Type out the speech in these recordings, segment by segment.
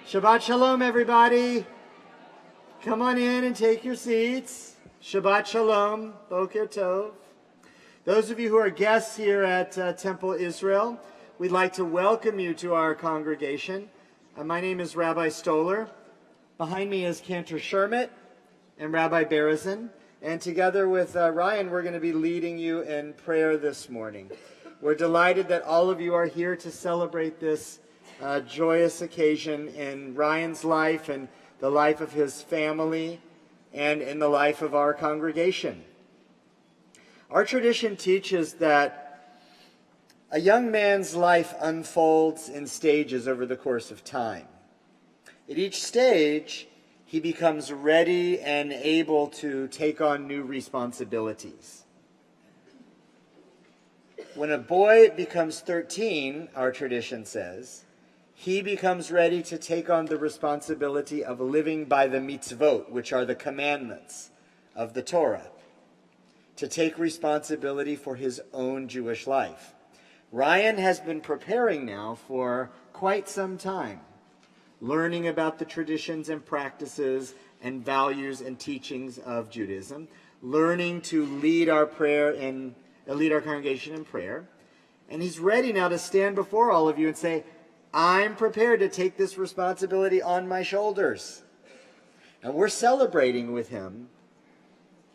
Shabbat Shalom, everybody. Come on in and take your seats. Shabbat Shalom, Boker Tov. Those of you who are guests here at Temple Israel, we'd like to welcome you to our congregation. My name is Rabbi Stoller. Behind me is Cantor Shermit and Rabbi Berezin. And together with Ryan, we're going to be leading you in prayer this morning. We're delighted that all of you are here to celebrate this joyous occasion in Ryan's life and the life of his family and in the life of our congregation. Our tradition teaches that a young man's life unfolds in stages over the course of time. At each stage, he becomes ready and able to take on new responsibilities. When a boy becomes 13, our tradition says, he becomes ready to take on the responsibility of living by the Mitzvot, which are the commandments of the Torah, to take responsibility for his own Jewish life. Ryan has been preparing now for quite some time, learning about the traditions and practices and values and teachings of Judaism, learning to lead our congregation in prayer. And he's ready now to stand before all of you and say, I'm prepared to take this responsibility on my shoulders. And we're celebrating with him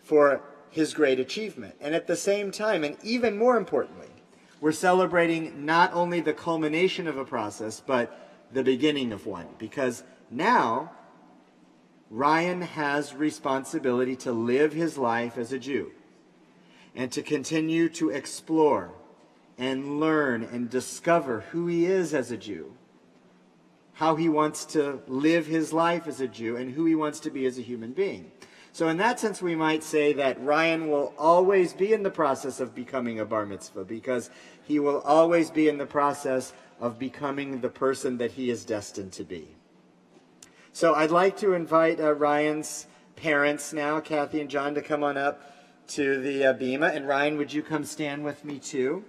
for his great achievement. And at the same time, and even more importantly, we're celebrating not only the culmination of a process, but the beginning of one. Because now, Ryan has responsibility to live his life as a Jew and to continue to explore and learn and discover who he is as a Jew, how he wants to live his life as a Jew, and who he wants to be as a human being. So in that sense, we might say that Ryan will always be in the process of becoming a bar mitzvah, because he will always be in the process of becoming the person that he is destined to be. So I'd like to invite Ryan's parents now, Kathy and John, to come on up to the bima. And Ryan, would you come stand with me too?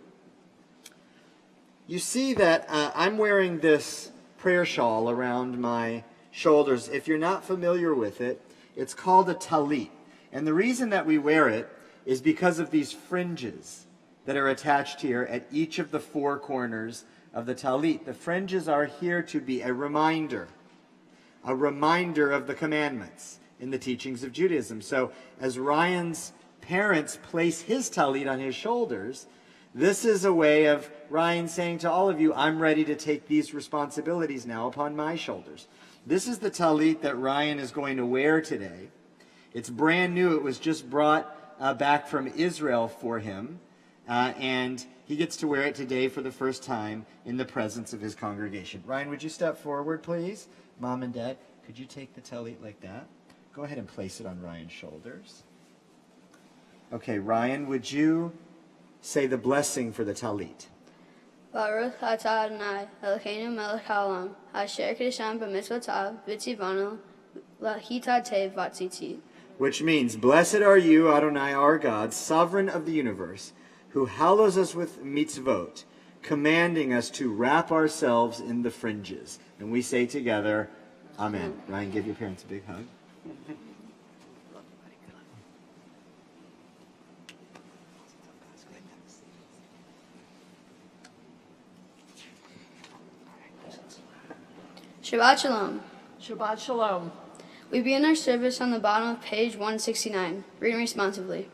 You see that I'm wearing this prayer shawl around my shoulders. If you're not familiar with it, it's called a Tallit. And the reason that we wear it is because of these fringes that are attached here at each of the four corners of the Tallit. The fringes are here to be a reminder of the commandments in the teachings of Judaism. So as Ryan's parents place his Tallit on his shoulders, this is a way of Ryan saying to all of you, I'm ready to take these responsibilities now upon my shoulders. This is the Tallit that Ryan is going to wear today. It's brand new. It was just brought back from Israel for him. And he gets to wear it today for the first time in the presence of his congregation. Ryan, would you step forward, please? Mom and Dad, could you take the Tallit like that? Go ahead and place it on Ryan's shoulders. Okay, Ryan, would you say the blessing for the Tallit? Baruch atah Adonai, Elokeinu melech haolam, asher kedeshanu b'mitzvotav v'tzivanu lahitateh v'tzitzit. Which means, blessed are you, Adonai, our God, sovereign of the universe, who hallows us with mitzvot, commanding us to wrap ourselves in the fringes. And we say together, Amen. Ryan, give your parents a big hug. Shabbat Shalom. Shabbat Shalom. We begin our service on the bottom of page 169. Reading responsively.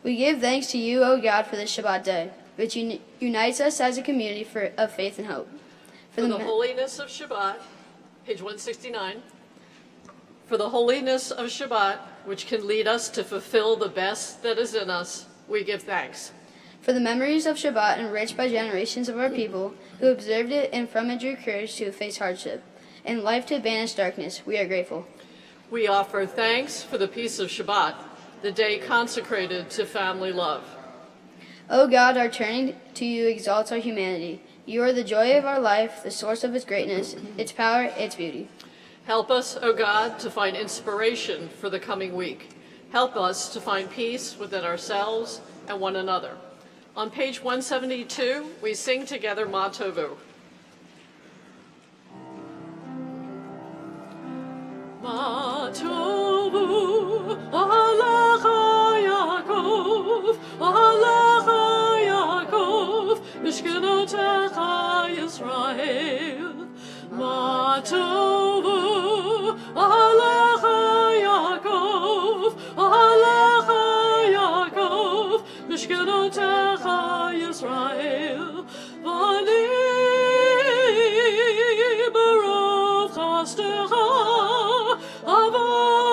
We give thanks to you, O God, for this Shabbat day, which unites us as a community of faith and hope. For the holiness of Shabbat, page 169. For the holiness of Shabbat, which can lead us to fulfill the best that is in us, we give thanks. For the memories of Shabbat enriched by generations of our people who observed it and from it drew courage to face hardship and life to banish darkness, we are grateful. We offer thanks for the peace of Shabbat, the day consecrated to family love. O God, our turning to you exalts our humanity. You are the joy of our life, the source of its greatness, its power, its beauty. Help us, O God, to find inspiration for the coming week. Help us to find peace within ourselves and one another. On page 172, we sing together Ma Tovu. Ma Tovu, Alecha Yaakov, Alecha Yaakov, Mishkenotecha Yisrael. Ma Tovu, Alecha Yaakov, Alecha Yaakov, Mishkenotecha Yisrael. Vani Barov Chastecha, Avavitecha,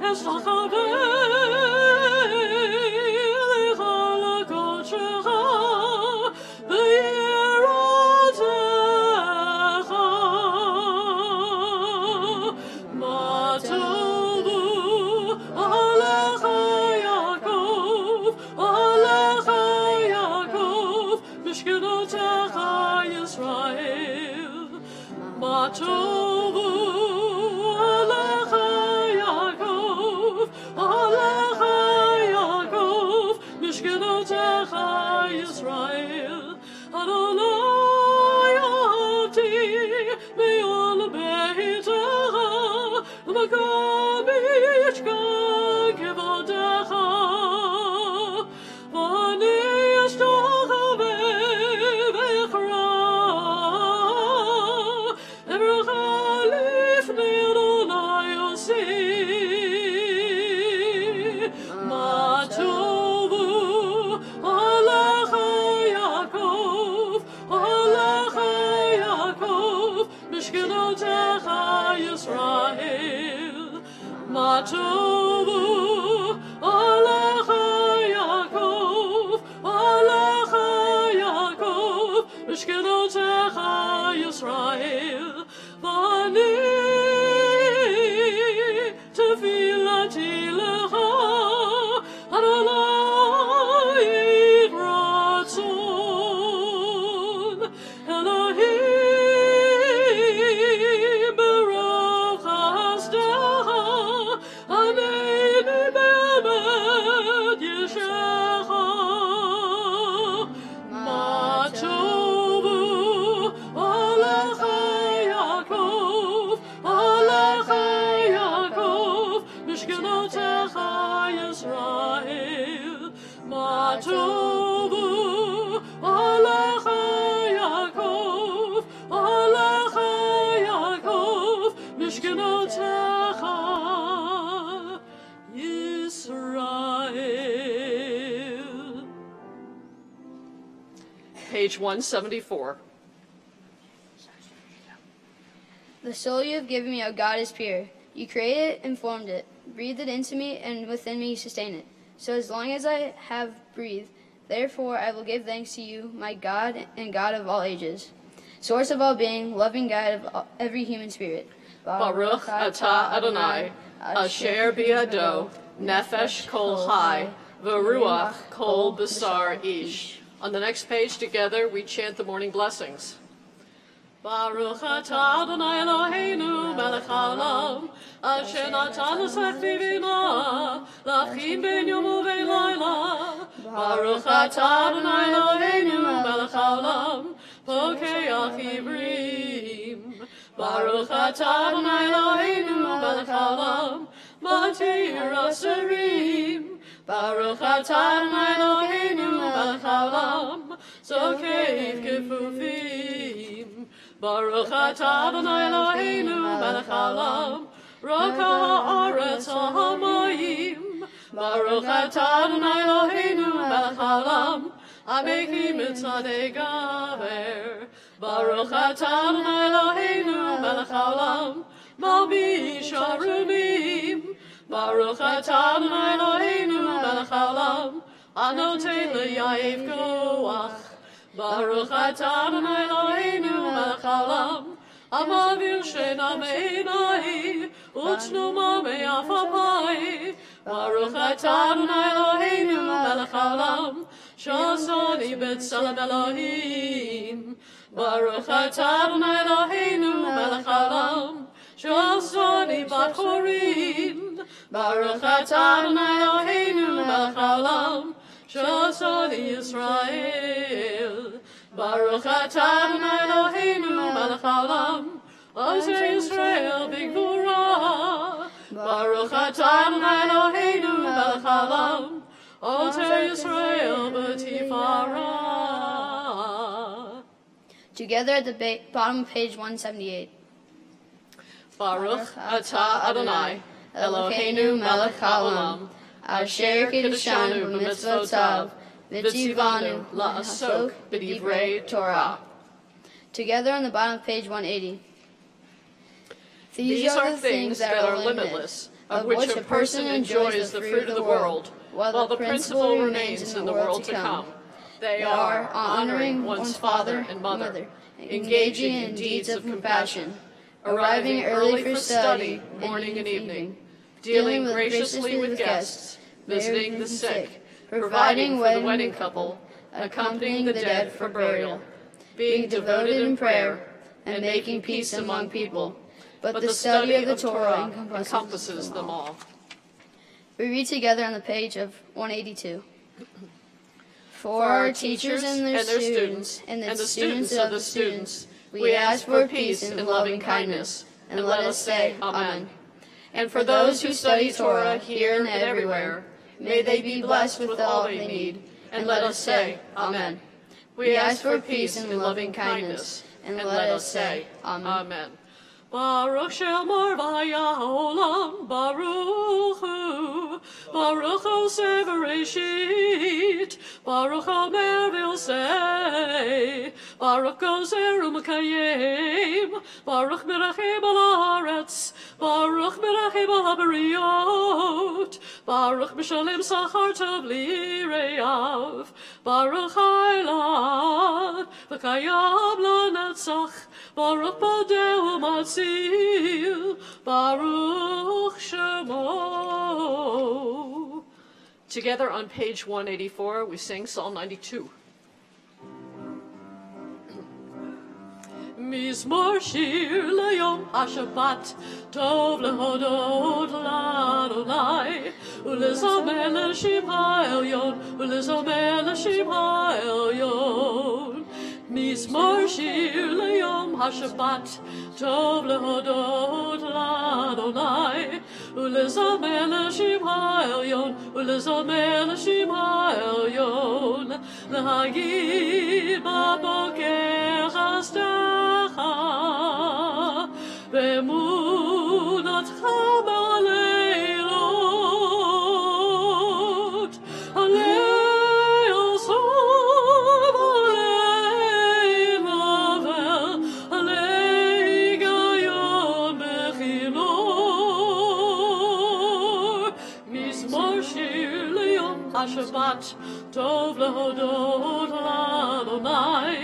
Estachavei Lechalakotchecha, Be'iratecha. Ma Tovu, Alecha Yaakov, Alecha Yaakov, Mishkenotecha Yisrael. Ma Tovu, Alecha Yaakov, Alecha Yaakov, Mishkenotecha Yisrael. Adonai Avdi me'ol beitecha, v'gam yishkan kevodecha. V'ani ashtachavei v'echra, evrecha lifnei Adonai osi. Ma Tovu, Alecha Yaakov, Alecha Yaakov, Mishkenotecha Yisrael. Ma Tovu, Alecha Yaakov, Alecha Yaakov, Mishkenotecha Yisrael. Vani tefilati lecha, Adonai Ratzon, Elohim Baruch Hasdecha, Aneini Be'emet Yeshecha. Ma Tovu, Alecha Yaakov, Alecha Yaakov, Mishkenotecha Yisrael. Ma Tovu, Alecha Yaakov, Alecha Yaakov, Mishkenotecha Yisrael. Page 174. The soul you have given me, O God, is pure. You created it and formed it, breathed it into me, and within me you sustain it. So as long as I have breathed, therefore I will give thanks to you, my God and God of all ages, source of all being, loving guide of every human spirit. Baruch atah Adonai, asher biado, nefesh kol chai, v'ruach kol basar ish. On the next page together we chant the morning blessings. Baruch atah Adonai Eloheinu melech haolam, asher natan l'sech v'bina, l'achim ben yom u'ben layla. Baruch atah Adonai Eloheinu melech haolam, pokeach ivrim. Baruch atah Adonai Eloheinu melech haolam, matir aserim. Baruch atah Adonai Eloheinu melech haolam, zokeif kefufim. Baruch atah Adonai Eloheinu melech haolam, roka haaretz hamayim. Baruch atah Adonai Eloheinu melech haolam, ameki mitzadei gaver. Baruch atah Adonai Eloheinu melech haolam, malbish arumim. Baruch atah Adonai Eloheinu melech haolam, anotei leyayev koach. Baruch atah Adonai Eloheinu melech haolam, amavir she'ena me'enai, u'tnuma me'afapai. Baruch atah Adonai Eloheinu melech haolam, shasoni b'tzelem Elohim. Baruch atah Adonai Eloheinu melech haolam, shasoni bat chorim. Baruch atah Adonai Eloheinu melech haolam, sha'asa Yisrael. Baruch atah Adonai Eloheinu melech haolam, Ozer Yisrael b'gvura. Baruch atah Adonai Eloheinu melech haolam, Ozer Yisrael b'tifara. Together at the bottom of page 178. Baruch atah Adonai Eloheinu melech haolam, asher kiddushanu b'mitzvotav, v'tzivanu la'asok b'divrei Torah. Together on the bottom of page 180. These are things that are limitless, of which a person enjoys the fruit of the world, while the principle remains in the world to come. They are honoring one's father and mother, engaging in deeds of compassion, arriving early for study, morning and evening, dealing graciously with guests, visiting the sick, providing for the wedding couple, accompanying the dead for burial, being devoted in prayer, and making peace among people. But the study of the Torah encompasses them all. We read together on the page of 182. For our teachers and their students, and the students of the students, we ask for peace and loving kindness, and let us say Amen. And for those who study Torah here and everywhere, may they be blessed with all they need, and let us say Amen. We ask for peace and loving kindness, and let us say Amen. Baruch Shemar v'haya haolam, Baruch Hu, Baruch Oseh v'Reshit, Baruch Omer v'Oseh, Baruch Gozer u'Mekayim, Baruch Merachim al haaretz, Baruch Merachim al haberiyot, Baruch Mishalem Sachar Tov Lireyav, Baruch Hailad, V'Kayam Lanetzach, Baruch Bodeu Matzil, Baruch Shemo. Together on page 184, we sing Psalm 92. Mizmor shir leyom hashabbat, tov lehodot l'Adonai, ulezamer l'shimcha elyon, ulezamer l'shimcha elyon. Mizmor shir leyom hashabbat, tov lehodot l'Adonai, ulezamer l'shimcha elyon, ulezamer l'shimcha elyon, l'hagid baboker chasdecha, ve'emunatcha ba'aleilot, aleil sov, aleil mavel, aleil gayon bechinor, mizmor shir leyom hashabbat, tov lehodot l'Adonai,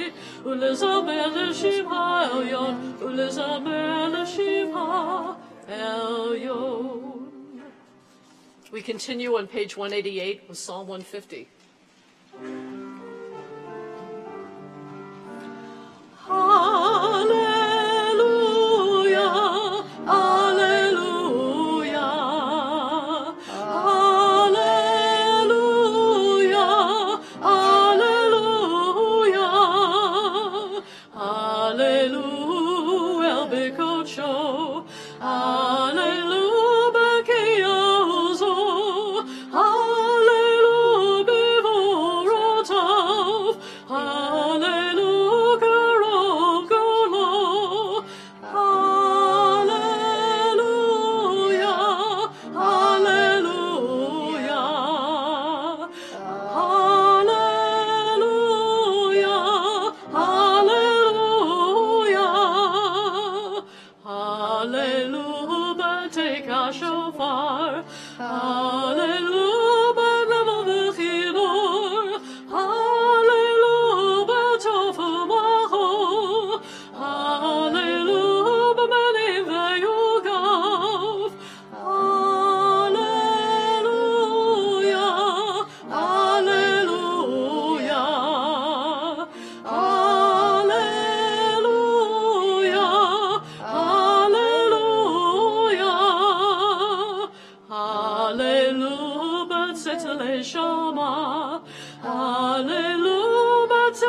ulezamer l'shimcha elyon, ulezamer l'shimcha elyon. We continue on page 188 with Psalm 150. Hallelujah, hallelujah, hallelujah, hallelujah, hallelujah, bekocho, hallelujah, bekeyozo, hallelujah,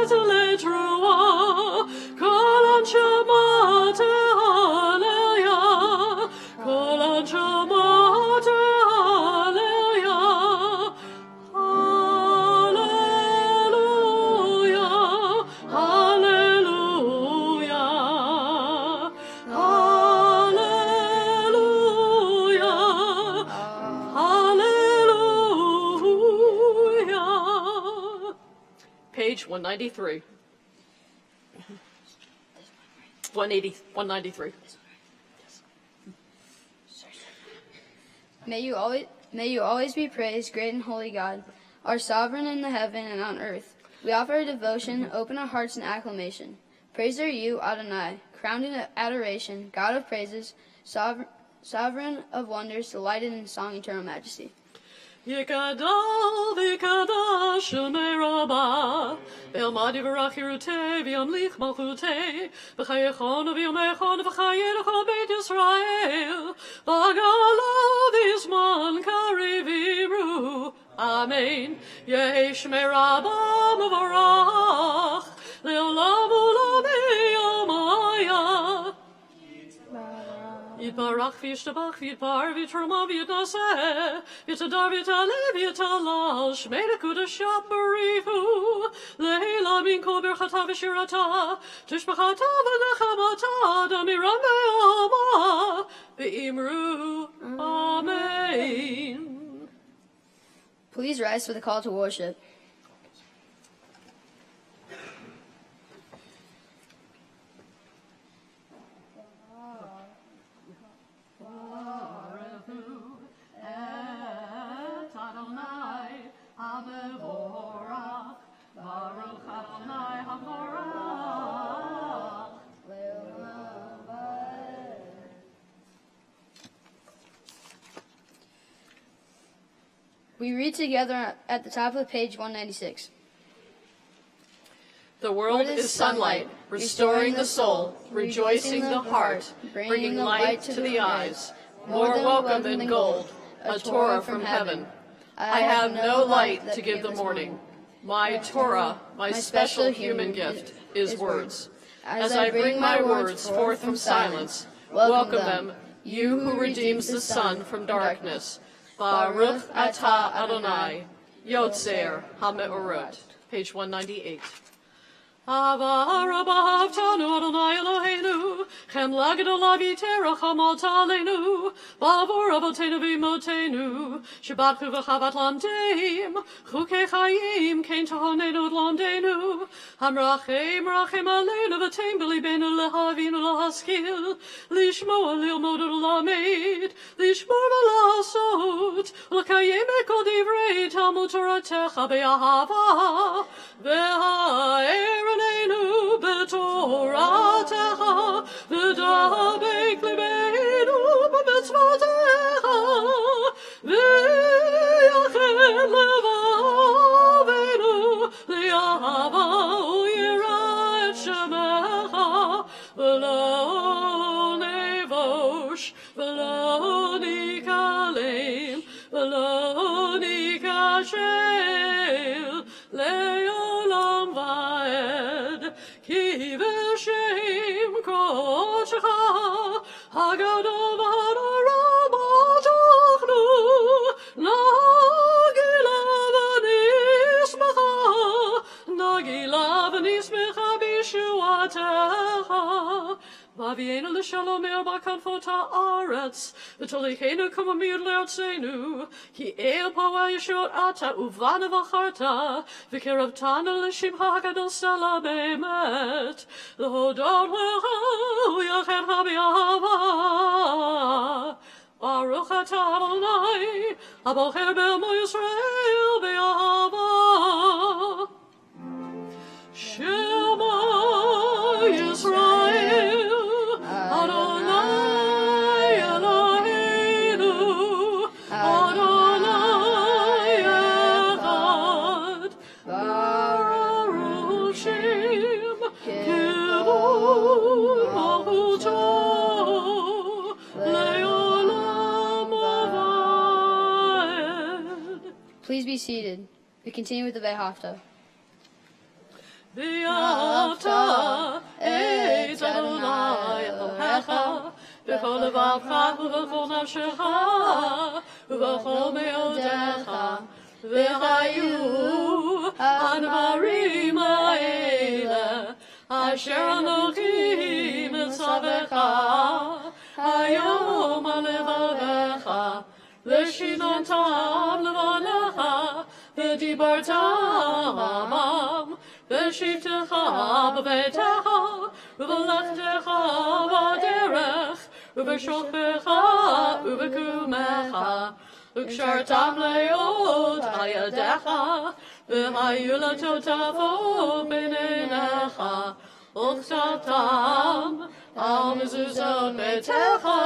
Page 193. 193. May you always be praised, great and holy God, our sovereign in the heaven and on earth. We offer our devotion, open our hearts in acclamation. Praise are you, Adonai, crowned in adoration, God of praises, sovereign of wonders, delighted in song, eternal majesty. Yekadal v'kadash shemei Rabbah, v'yamadi v'rachirutei v'yamlich malchutei, v'chayechon v'yamechon v'chayerecho beit Yisrael, v'agala v'izman kari v'imru. Amen. Yehi shemei Rabbah mevarach, le'olam u'lam yomaya. Yitbarach v'yishtabach v'yitbar v'yitroma v'yitnaseh v'yitadar v'yitaleh v'yitalal shmei nekudashah barifu le'ila min kol berchata v'shirata tishbachata v'nechamata damiram ve'ama v'imru. Amen. Please rise for the call to worship. We read together at the top of page 196. The world is sunlight, restoring the soul, rejoicing the heart, bringing light to the eyes, more welcome than gold, a Torah from heaven. I have no light to give the morning. My Torah, my special human gift, is words. As I bring my words forth from silence, welcome them, you who redeems the sun from darkness. Baruch atah Adonai, Yotzer HaMe'orot. Page 198. Ava rabba avtanu Adonai Eloheinu, chem lagdola v'teracham altalenu, bavor avotenu v'imotenu, shebatchu v'chavat lamdeim, chukei chayim, kein tahonenu lamdenu, hamrachem rachem aleinu v'teim b'libenu lehavinu lahaskil, lishmoa lilmodu lamed, lishmor v'lasot, l'kayem ekol divrei Talmud Toratecha be'ahava, ve'ha'er Aleinu b'toratecha, v'dabek libeinu b'mitzvotecha, v'yachem levavenu, li'ahava u'yira et shemecha, v'lo nevosh, v'lo nikalem, v'lo nikashel, le'olam va'ed, ki v'shem kodshecha, hagadol v'hadorah b'tochnu, nagila v'nismecha, nagila v'nismecha b'shuatecha, v'avienu l'shalom erba kanfot ha'aretz, v'tolichenu k'mamir le'artzenu, ki el poa yeshua ata uvana v'charta, v'keravtanu l'shimcha ha'gadol sela be'emet, l'hodot lecha u'yachem ha'be'ahava. Baruch atah Adonai, abocher be'amo Yisrael be'ahava. Shema Yisrael, Adonai Eloheinu, Adonai Echad, Baruch Shem Kivud Malchuto, Le'olam Va'ed. Please be seated. We continue with the Vehafta. V'yavta et Adonai Elohecha b'chol levacha u'b'chol nafshecha u'b'chol me'odecha v'chayu advarim ha'ele asher Anochi mitzavecha hayom alevavecha l'shinontam levanecha v'dibartam amam v'shivtecha b'beitecha v'lechtecha b'derech v'shofecha v'kumecha v'kshartam le'od hayadecha v'hayu l'totafo b'neinecha Uchtatam al mezuzot betecha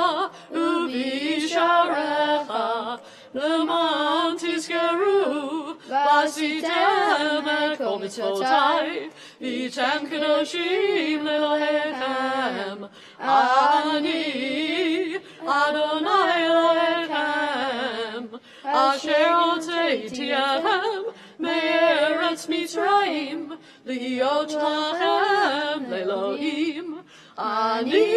u'bisharecha leman tizkeru v'asitem et kol mitzvotai v'tem kadoshim le'lohechem ani Adonai Elohechem asher hotzeiti echem me'eretz Mitzrayim liot lachem le'elohim ani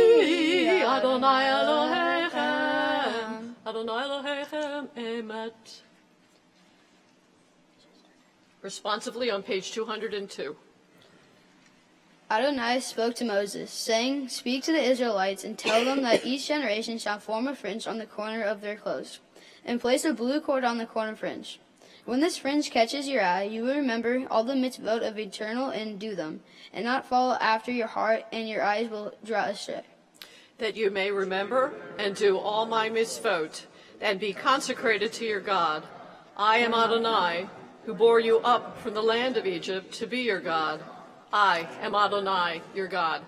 Adonai Elohechem Adonai Elohechem emet. Responsively on page 202. Adonai spoke to Moses, saying, Speak to the Israelites and tell them that each generation shall form a fringe on the corner of their clothes, and place a blue cord on the corner fringe. When this fringe catches your eye, you will remember all the mitzvot of eternal and do them, and not follow after your heart, and your eyes will draw astray. That you may remember and do all my mitzvot, and be consecrated to your God. I am Adonai, who bore you up from the land of Egypt to be your God. I am Adonai, your God.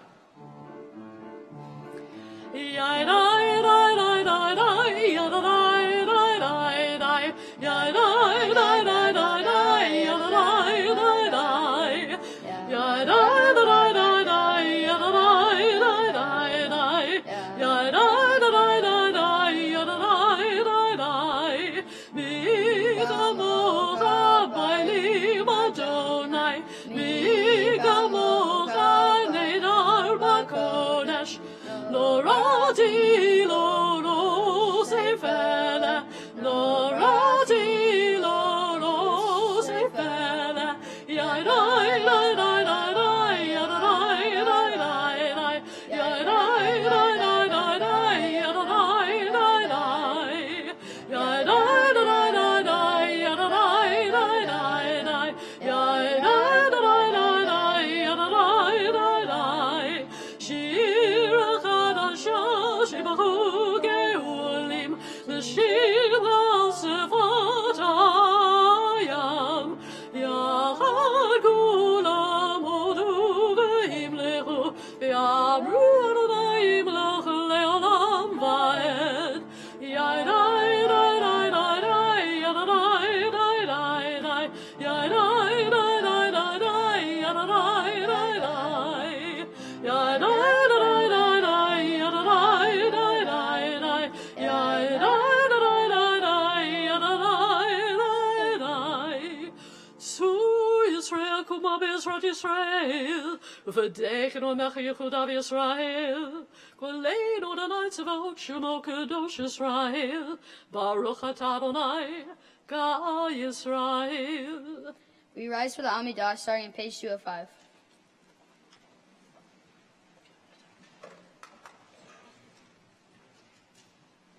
Israel, verdegen on mech Yechud av Israel, kolein on Adonai tzavot shemo kadosh Israel, Baruch atah Adonai, Ga Yisrael. We rise for the Amidah starting on page 205.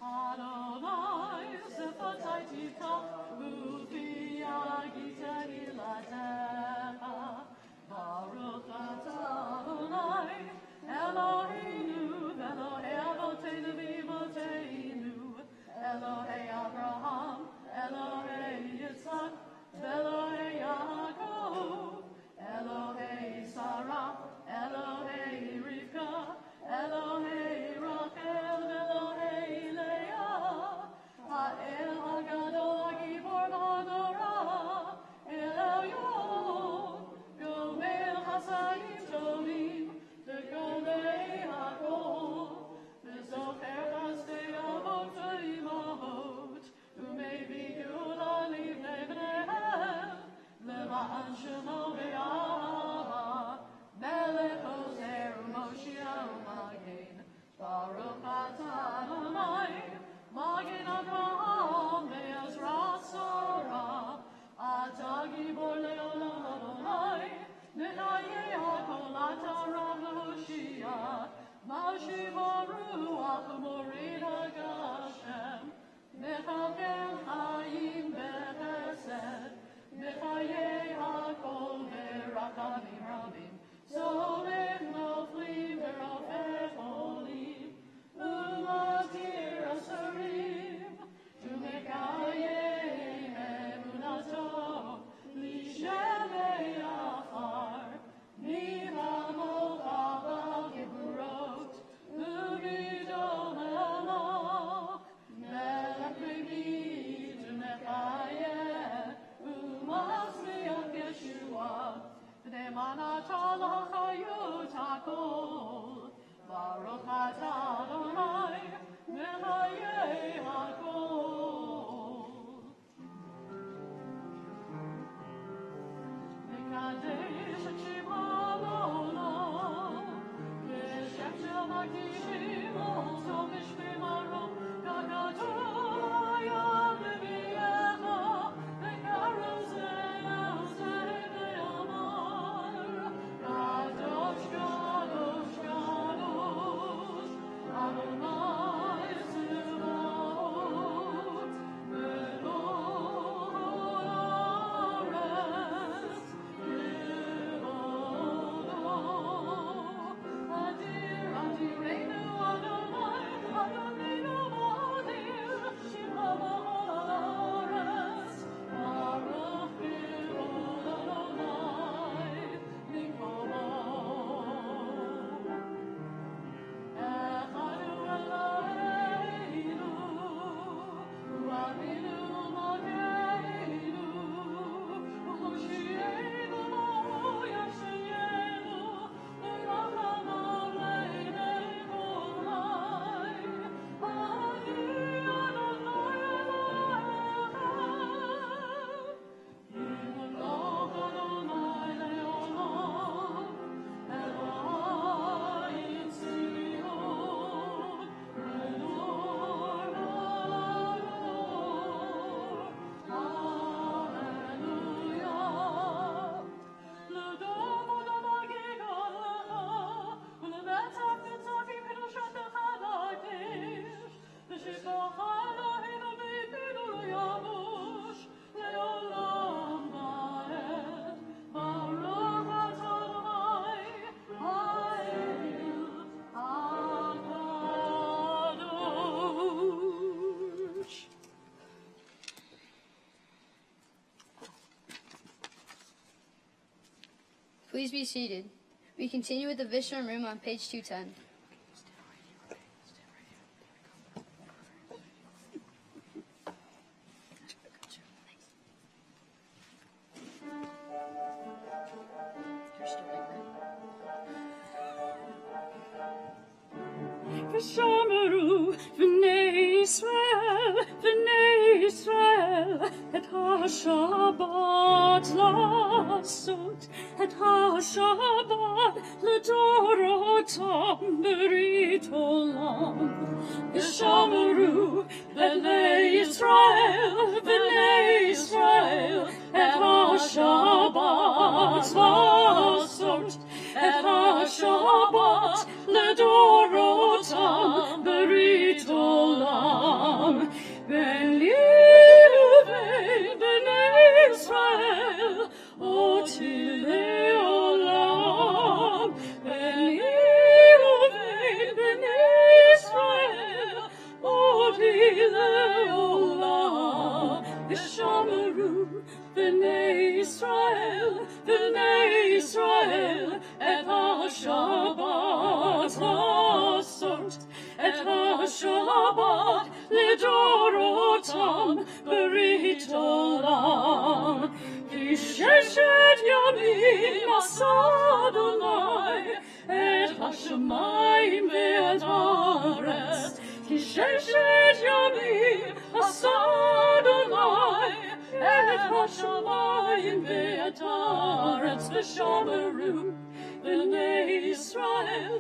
Adonai, Sefatai Tikach, Rufi Agita Ilatecha, Baruch atah Adonai, Eloheinu, Elohei Avoteinu v'Imoteinu, Elohei Abraham, Elohei Yitzhak, Elohei Yaakov, Elohei Sarah, Elohei Rivka, Elohei Rachel, Elohei Leah, Ha'el HaGadol HaGibor HaNorah, El Elyon, Gomer Chasayim Tovim, Tekodei HaKol, V'zocher Chasdei Avot V'imahot, U'mei B'yud Alivnei B'neihem, Le'ma'an Shemo V'yahava. Baruch atah Adonai, Magen Avraham ve'Ezras Sarah, Atah Gibor le'olam Adonai, Mechaye hakol atah Rav Hoshia, Mashiach Ruach Morid HaGashem, Mechakel Chaim beChesed, Mechaye hakol ve'Rachamim Rabim, Zolech Noflim ve'Rofech Olim, Umatir Asarim, Tumekayeh Emunato, Lishemei Achar, Mivamot Abal Geburot, Uvidol Melach, Melech Revi, Tumekayeh, Umasliach Yeshua, Demanata L'Chayut HaKol, Baruch atah Adonai, Mechayeh HaKol. Mekadesh et Shema L'Olam, Keshem shel Makdishim also B'Shmei Marom, Kakatul Hayam Leviyecha, Mekarozel Zeh Ve'amar, Kadosh Kadosh Kadosh, Adonai Tzebaot, Melech haaretz, Levono, Adir Adirenu Adonai, Adonenu Adir, Shema haaretz, Baruch Kivod Adonai, Mikomo. Echadu Eloheinu, Avinu Malkeinu, Uchoshienu Yashayenu, Rachama Leinei Kolai, Ani Adonai Elohechem, Yimloch Adonai le'olam, Elohai Tzion, Lenor Lenor, Hallelujah. L'Adam Odam HaGigal Lecha, U'lemetzach Netzachim Kedushatecha L'Akdish, V'shivcha Eloheinu B'Pinu L'Yavush, Le'olam Va'ed, Baruch atah Adonai, Ha'el HaKadosh. Please be seated. We continue with the Vishnu Room on page 210. V'shameru v'nei Yisrael, et ha-Shabbat lasot, et ha-Shabbat l'dorotam berit olam. V'shameru v'nei Yisrael, et ha-Shabbat lasot, et ha-Shabbat l'dorotam berit olam. V'lilu b'nei Yisrael, otile olam. V'lilu b'nei Yisrael, otile olam. V'shameru b'nei Yisrael, et ha-Shabbat lasot, et ha-Shabbat l'dorotam berit olam. V'sheshet yamim asa Adonai, et ha-shamayim ve'et haaretz. V'sheshet yamim asa Adonai, et hashamayim ve'et haaretz v'shomeru, v'nei Yisrael,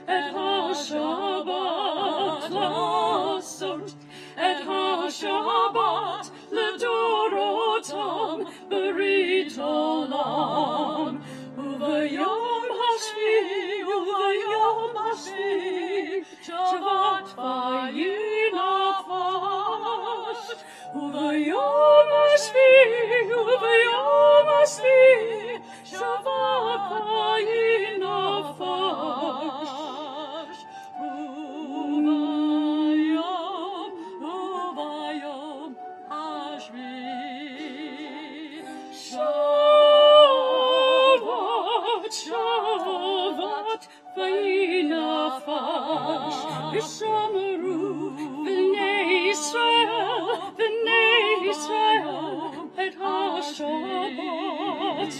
et ha-Shabbat lasot, et ha-Shabbat ledorotam berit olam, uvayom hashvi, Shabbat vayinafash, uvayom hashvi, Shabbat vayinafash, uvayom hashvi, Shabbat vayinafash, v'shomeru v'nei Yisrael, et ha-Shabbat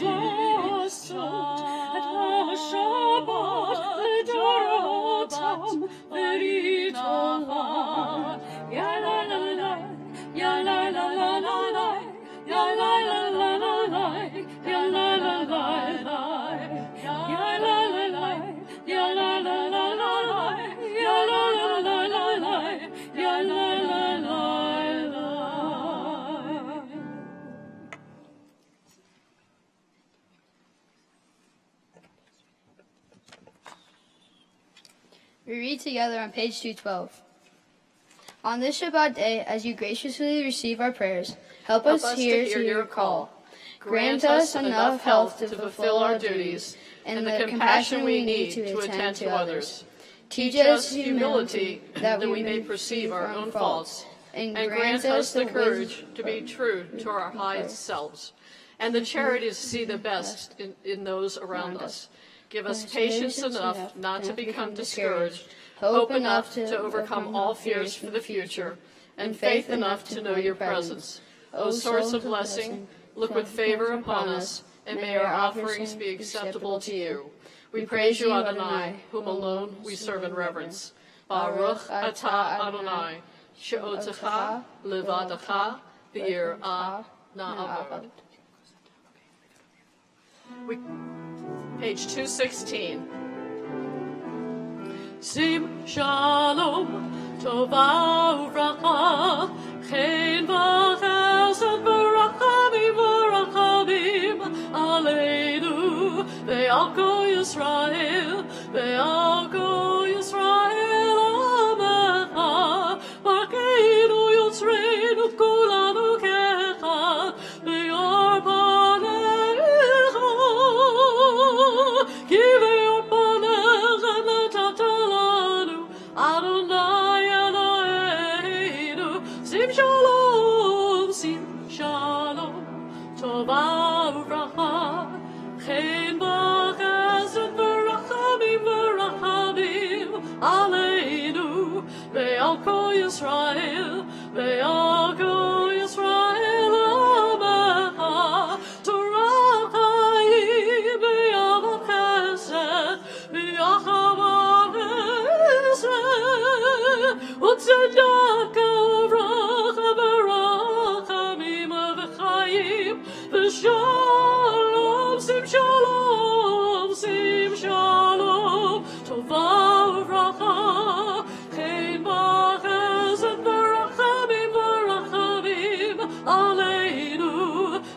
lasot, et ha-Shabbat ledorotam berit olam. Ya la la la, ya la la la la la, ya la la la la la, ya la la la la, ya la la la, ya la la la la la, ya la la la la la, ya la la la la. We read together on page 212. On this Shabbat day, as you graciously receive our prayers, help us hear your call. Grant us enough health to fulfill our duties and the compassion we need to attend to others. Teach us humility that we may perceive our own faults, and grant us the courage to be true to our highest selves, and the charity to see the best in those around us. Give us patience enough not to become discouraged, hope enough to overcome all fears for the future, and faith enough to know your presence. O source of blessing, look with favor upon us, and may our offerings be acceptable to you. We praise you, Adonai, whom alone we serve in reverence. Baruch atah Adonai, she'otecha levadecha v'yirah na'avod. Page 216. Sim shalom, tova uvracha, chen v'chesed v'rachamim aleinu, ve'al kol Yisrael, ve'al kol Yisrael amecha, barkeinu yotzreinu kulanu kechad, ve'yor panecha, ki ve'yor panecha natatalanu, Adonai Eloheinu. Sim shalom, tova uvracha, chen v'chesed v'rachamim aleinu, ve'al kol Yisrael, ve'al kol Yisrael amecha, Torah chayim ve'avat chesed ve'achavat chesed, u'tzedakah uvracha v'rachamim v'chayim v'shalom. Sim shalom, tova uvracha, chen v'chesed v'rachamim aleinu,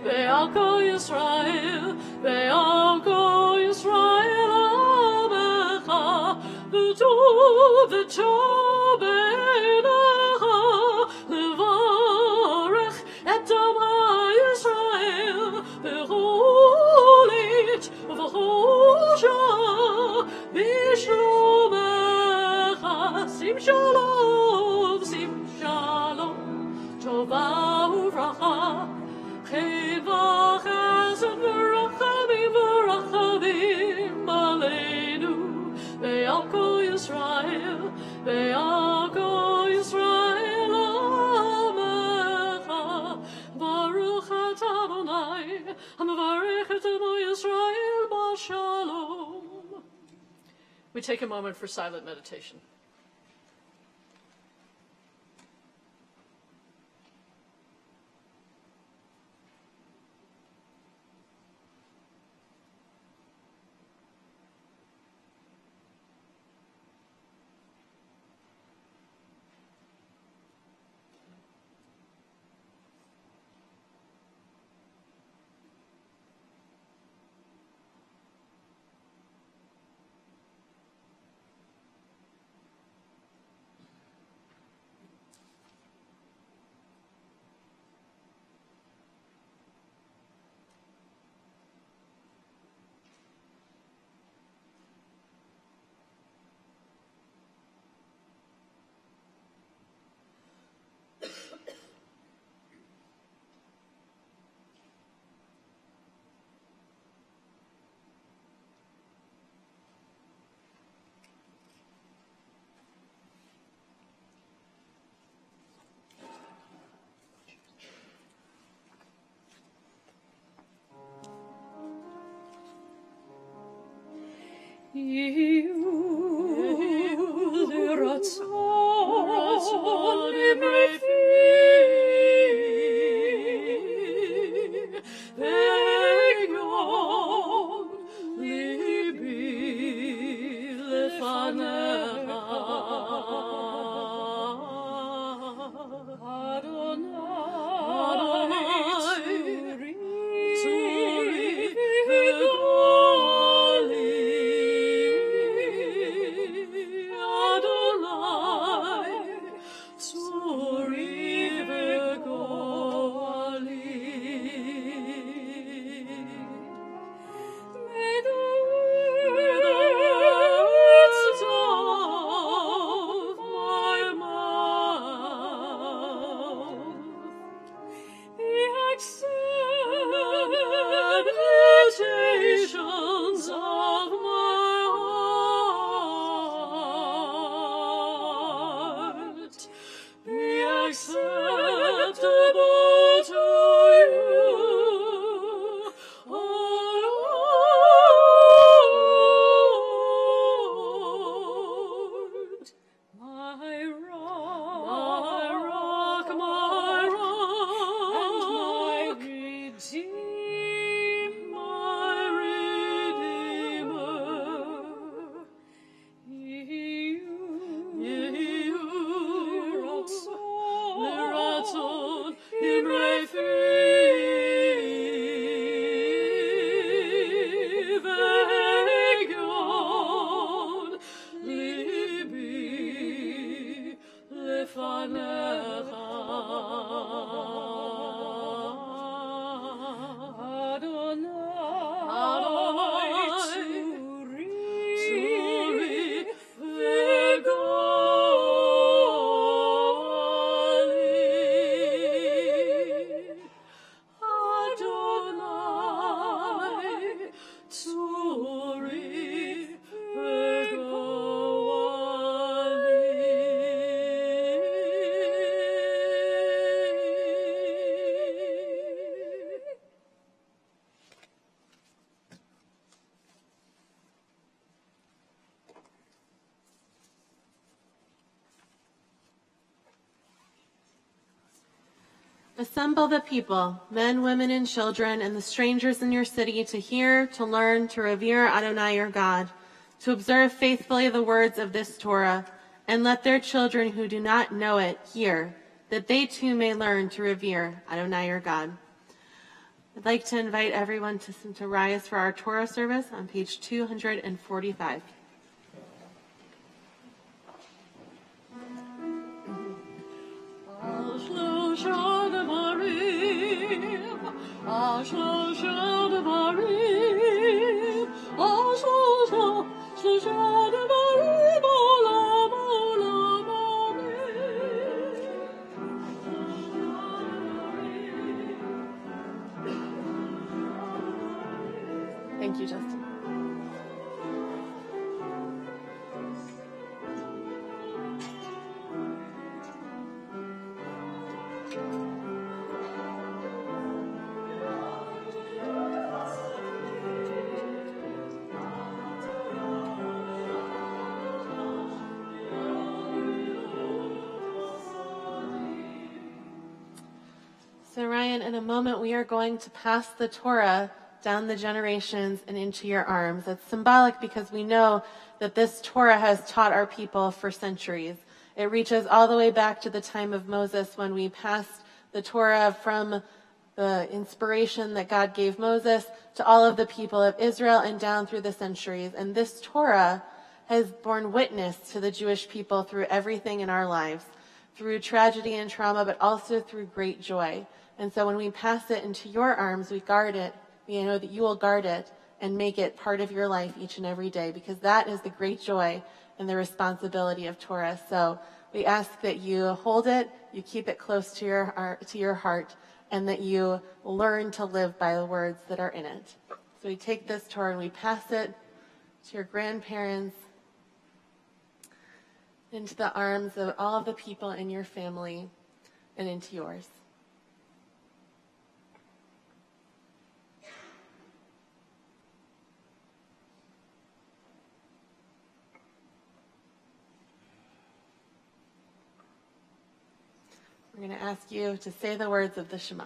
ve'al kol Yisrael, ve'al kol Yisrael amecha, v'tov be'enecha, levarech et amcha Yisrael, v'cholit v'chosha b'shlomecha. Sim shalom, tova uvracha, chen v'chesed v'rachamim aleinu, ve'al kol Yisrael, ve'al kol Yisrael amecha. Baruch atah Adonai, ha'mevarech et amo Yisrael b'shalom. We take a moment for silent meditation. Assemble the people, men, women, and children, and the strangers in your city to hear, to learn, to revere Adonai your God, to observe faithfully the words of this Torah, and let their children who do not know it hear, that they too may learn to revere Adonai your God. I'd like to invite everyone to rise for our Torah service on page 245. Thank you, Justin. So Ryan, in a moment we are going to pass the Torah down the generations and into your arms. It's symbolic because we know that this Torah has taught our people for centuries. It reaches all the way back to the time of Moses when we passed the Torah from the inspiration that God gave Moses to all of the people of Israel and down through the centuries. And this Torah has borne witness to the Jewish people through everything in our lives, through tragedy and trauma, but also through great joy. And so when we pass it into your arms, we guard it. We know that you will guard it and make it part of your life each and every day, because that is the great joy and the responsibility of Torah. So we ask that you hold it, you keep it close to your heart, and that you learn to live by the words that are in it. So we take this Torah and we pass it to your grandparents, into the arms of all of the people in your family, and into yours. We're going to ask you to say the words of the Shema.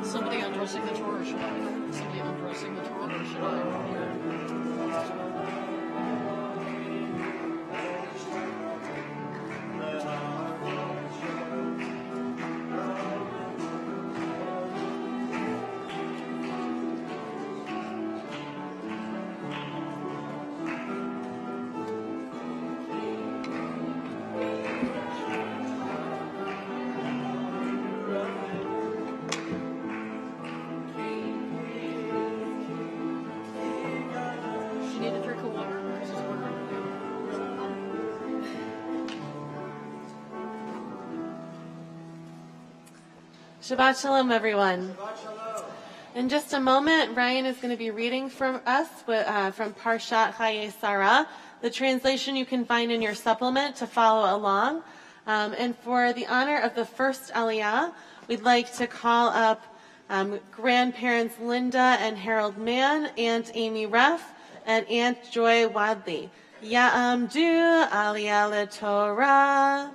Somebody undressing the Torah, should I? Somebody undressing the Torah, should I? Shabbat Shalom, everyone. In just a moment, Ryan is going to be reading from us from Parshat Chaye Sarah, the translation you can find in your supplement to follow along. And for the honor of the first Aliyah, we'd like to call up grandparents Linda and Harold Mann, Aunt Amy Ruff, and Aunt Joy Wadley. Ya'amdu Aliyah LeTorah.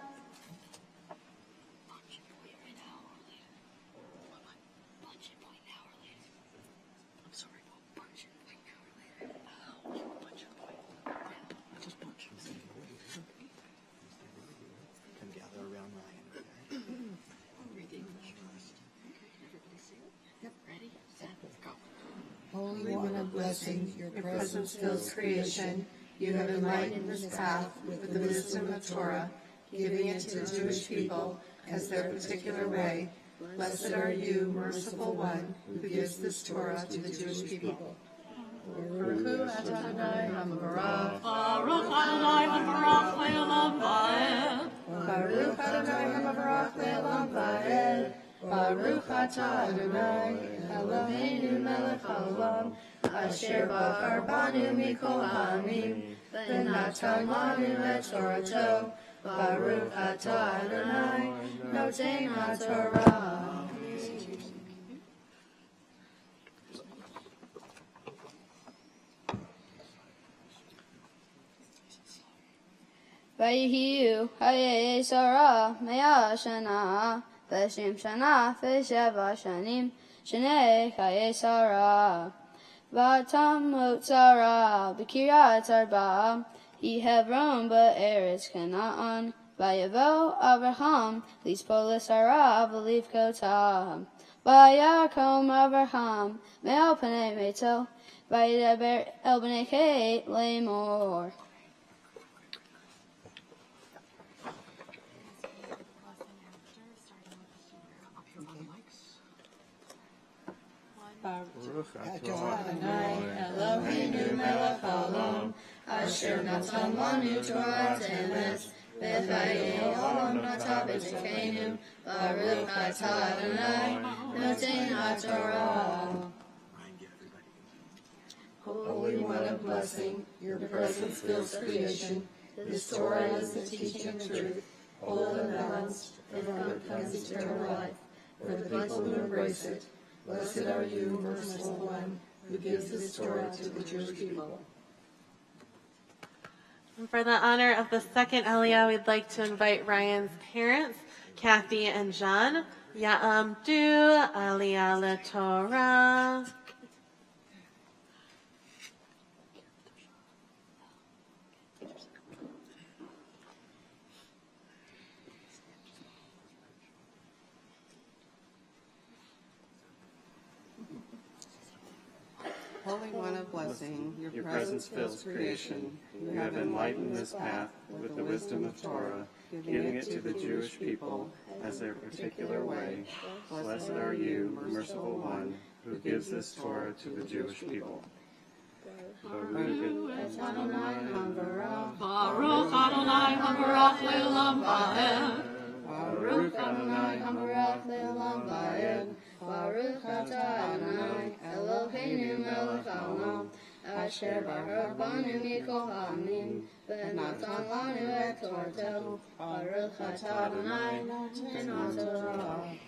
Holy One of blessing, your presence fills creation. You have enlightened this path with the wisdom of Torah, giving it to the Jewish people as their particular way, Blessed are you, merciful one, who gives this Torah to the Jewish people. Baruch Adonai HaMevorach. Baruch Adonai HaMevorach Le'olam Va'ed. Baruch Adonai HaMevorach Le'olam Va'ed. Baruch atah Adonai Eloheinu melech haolam, asher bachar banu mikol ha'amim, v'natan lanu et Torato. Baruch atah Adonai noten haTorah. Vayihiu hayei Sarah mea shana, v'shim shana v'sheva shanim, shnei hayei Sarah. V'tamot Sarah b'kiryat arba, he Hebron ba'eretz Canaan. Vayavo Avraham lispol Sarah v'livkota. Vayakom Avraham me'al pnei meto, vayidaber el bnei Kate le'mor. Baruch Adonai Eloheinu melech haolam, asher natan lanu Torah emes, v'chayei olam nata b'tzidkenu. Baruch atah Adonai noten haTorah. Holy One of blessing, your presence fills creation. This Torah is the teaching of truth, whole and balanced, and from it comes eternal life. For the people who embrace it, blessed are you, merciful one, who gives this Torah to the Jewish people. And for the honor of the second Aliyah, we'd like to invite Ryan's parents, Kathy and John. Ya'amdu Aliyah LeTorah. Holy One of blessing, your presence fills creation. You have enlightened this path with the wisdom of Torah, giving it to the Jewish people as their particular way. Blessed are you, merciful one, who gives this Torah to the Jewish people. Baruch Adonai HaMevorach Le'olam Va'ed. Baruch Adonai HaMevorach Le'olam Va'ed. Baruch atah Adonai Eloheinu melech haolam, asher bachar banu mikol ha'amim, v'natan lanu et Torato. Baruch atah Adonai noten haTorah.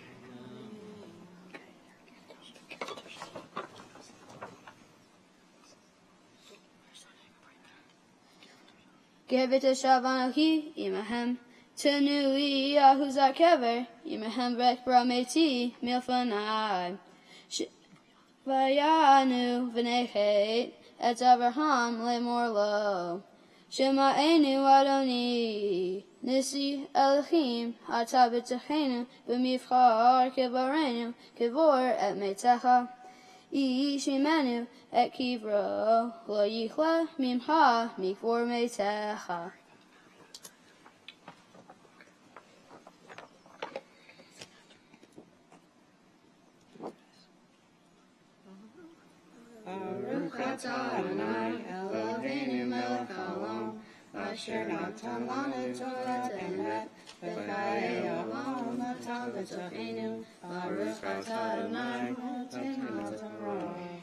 Gevet Shavanohi imahem. Tenui Yahuzat Kever, Imahem Rek Brameti, Milfanai. Vayanu V'nechet, Et Avraham Lemor Lo. Shema'enu Adoni, Nisi Elohim, Ata B'techenu, B'mivchar Kevarenu, Kevor Et Metecha. Ishimenu Et Kivro, Lo Yichla Mimcha, Mikvor Metecha. Baruch atah Adonai Eloheinu melech haolam, asher natan lanu Torah emet, v'chayei olam natan b'tochenu. Baruch atah Adonai noten haTorah.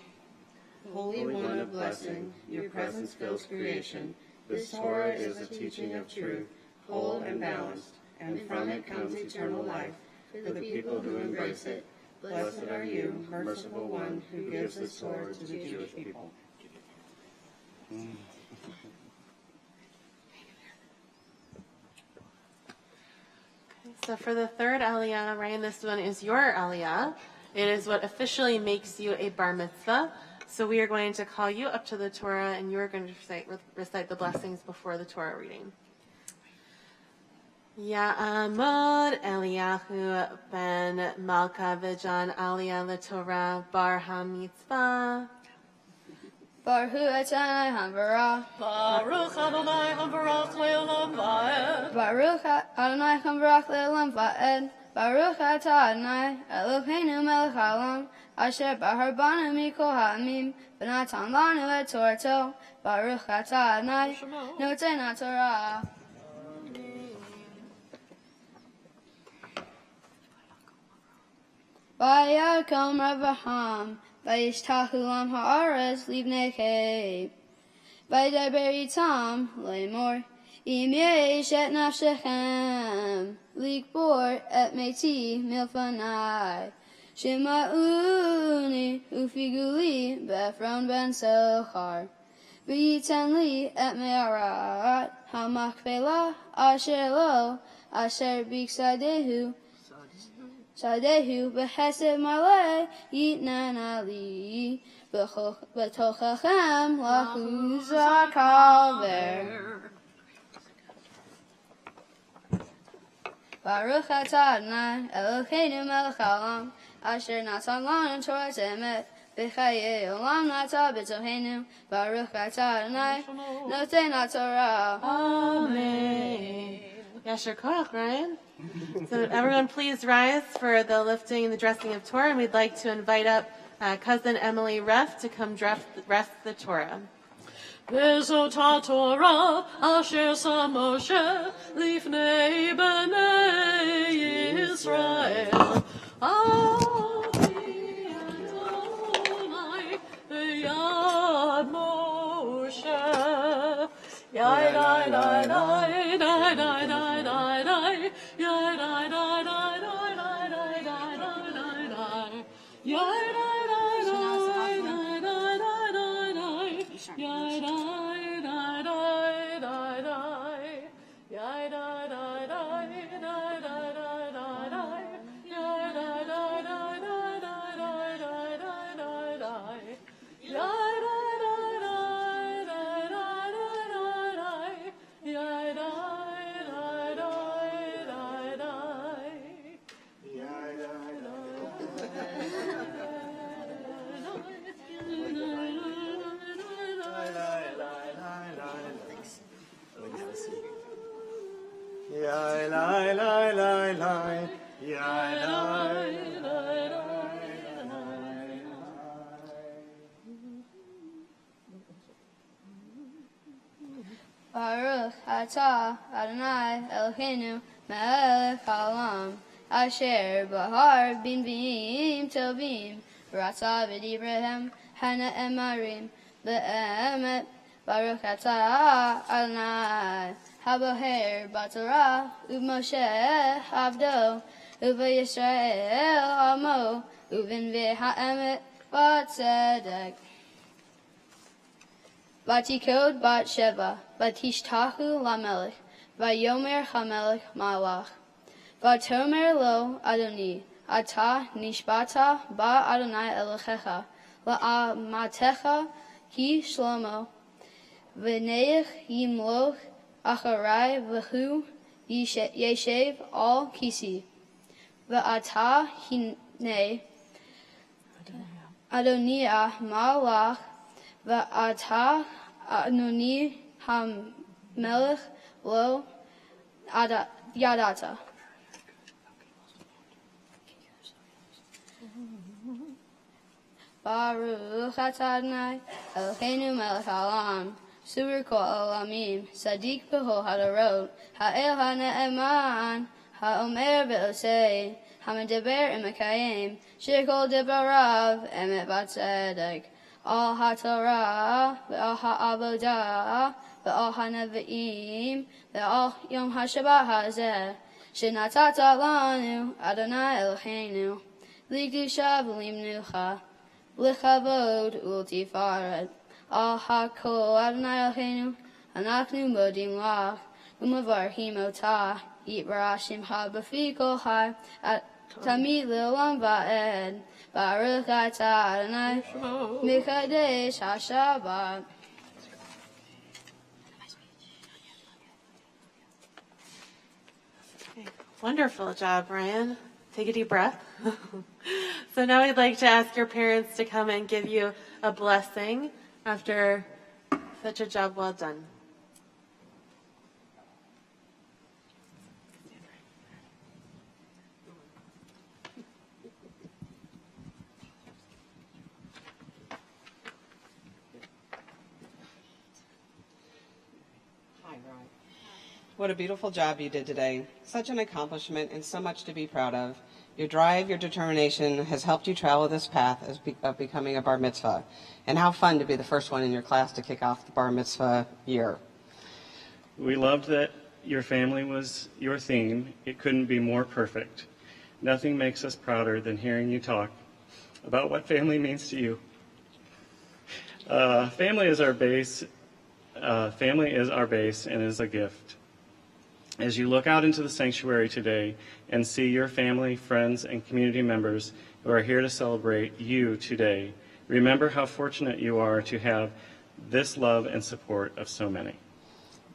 Holy One of blessing, your presence fills creation. This Torah is a teaching of truth, whole and balanced, and from it comes eternal life. For the people who embrace it, blessed are you, merciful one, who gives this Torah to the Jewish people. So for the third Aliyah, Ryan, this one is your Aliyah. It is what officially makes you a bar mitzvah. So we are going to call you up to the Torah, and you are going to recite the blessings before the Torah reading. Ya'amod Eliyahu ben Malka v'Jan Aliyah LeTorah bar ha-mitzvah. Baruch Adonai HaMevorach. Baruch Adonai HaMevorach Le'olam Va'ed. Baruch Adonai HaMevorach Le'olam Va'ed. Baruch atah Adonai Eloheinu melech haolam, asher bahar banu mikol ha'amim, v'natan lanu et Torato. Baruch atah Adonai noten haTorah. Vayakom Avraham, vayishtachu lam ha'aretz livnei kev. Vaydaber itam lemor, im yesh et nafshechem, likbor et meti milfanai. Shema'uni ufiguli b'Ephron ben Sochar. V'yiten li et me'arat ha'machpelah asher lo, asher b'iksadehu. Sadehu b'chesed maleh yitnan ali, b'tochachem lahuz ha'kalver. Baruch atah Adonai Eloheinu melech haolam, asher natan lanu Torah emet, b'chayei olam nata b'toheinu. Baruch atah Adonai noten haTorah. Amen. Yasher koach, Ryan. So everyone please rise for the lifting and the dressing of Torah, and we'd like to invite up cousin Emily Reff to come dress the Torah. Vezot Torah asher sa Moshe lifnei bnei Yisrael. Ani Adonai yad Moshe. Yai dai dai dai dai dai dai dai dai. Yai dai dai dai dai dai dai dai dai dai. Yai dai dai dai dai dai dai dai. Yai dai dai dai dai dai. Yai dai dai dai dai dai dai dai. Yai dai dai dai dai dai dai dai dai dai. Yai dai dai dai dai dai dai. Yai dai dai dai dai Yai lai lai lai lai, yai lai lai lai. Baruch atah Adonai Eloheinu melech haolam, asher bahar binvim tovim, ratzav v'divrei hana emarim be'emet. Baruch atah Adonai haboher b'Torah u'Moshe avdo u'Yisrael amo u'v'nvei ha'emet v'tzedek. Vatikod bat Sheva, Vatishtachu lamelech, Vayomer hamelech malach. Vatomer lo Adoni, Ata nishbata ba Adonai Elohecha, La'amatecha ki shlomo, V'neich yimloch acharai v'hu yeshev al kisi. V'ata hine Adoniah malach, V'ata Adoni hamelech lo yadata. Baruch atah Adonai Eloheinu melech haolam, Sur kol olamim, Sadik b'chol hadorot, Ha'el ha'ne'eman, Ha'omer v'osei, Ha'medeber u'mekayim, Shekol debarav emet v'tzedek. All haTorah, ve'al ha'avodah, ve'al ha'nevi'im, ve'al yom ha'shabbat hazeh, shenatata lanu Adonai Eloheinu, l'kedusha v'limnucha, l'chavod u'ltifaret. Al ha'kol Adonai Eloheinu, anachnu modim lach, u'mevarchim otah, yitbarach shimcha b'fi kol chai, tamid le'olam va'ed. Baruch atah Adonai mikadesh ha'shabbat. Wonderful job, Ryan. Take a deep breath. So now we'd like to ask your parents to come and give you a blessing after such a job well done. What a beautiful job you did today. Such an accomplishment and so much to be proud of. Your drive, your determination has helped you travel this path of becoming a bar mitzvah. And how fun to be the first one in your class to kick off the bar mitzvah year. We loved that your family was your theme. It couldn't be more perfect. Nothing makes us prouder than hearing you talk about what family means to you. Family is our base. Family is our base and is a gift. As you look out into the sanctuary today and see your family, friends, and community members who are here to celebrate you today, remember how fortunate you are to have this love and support of so many.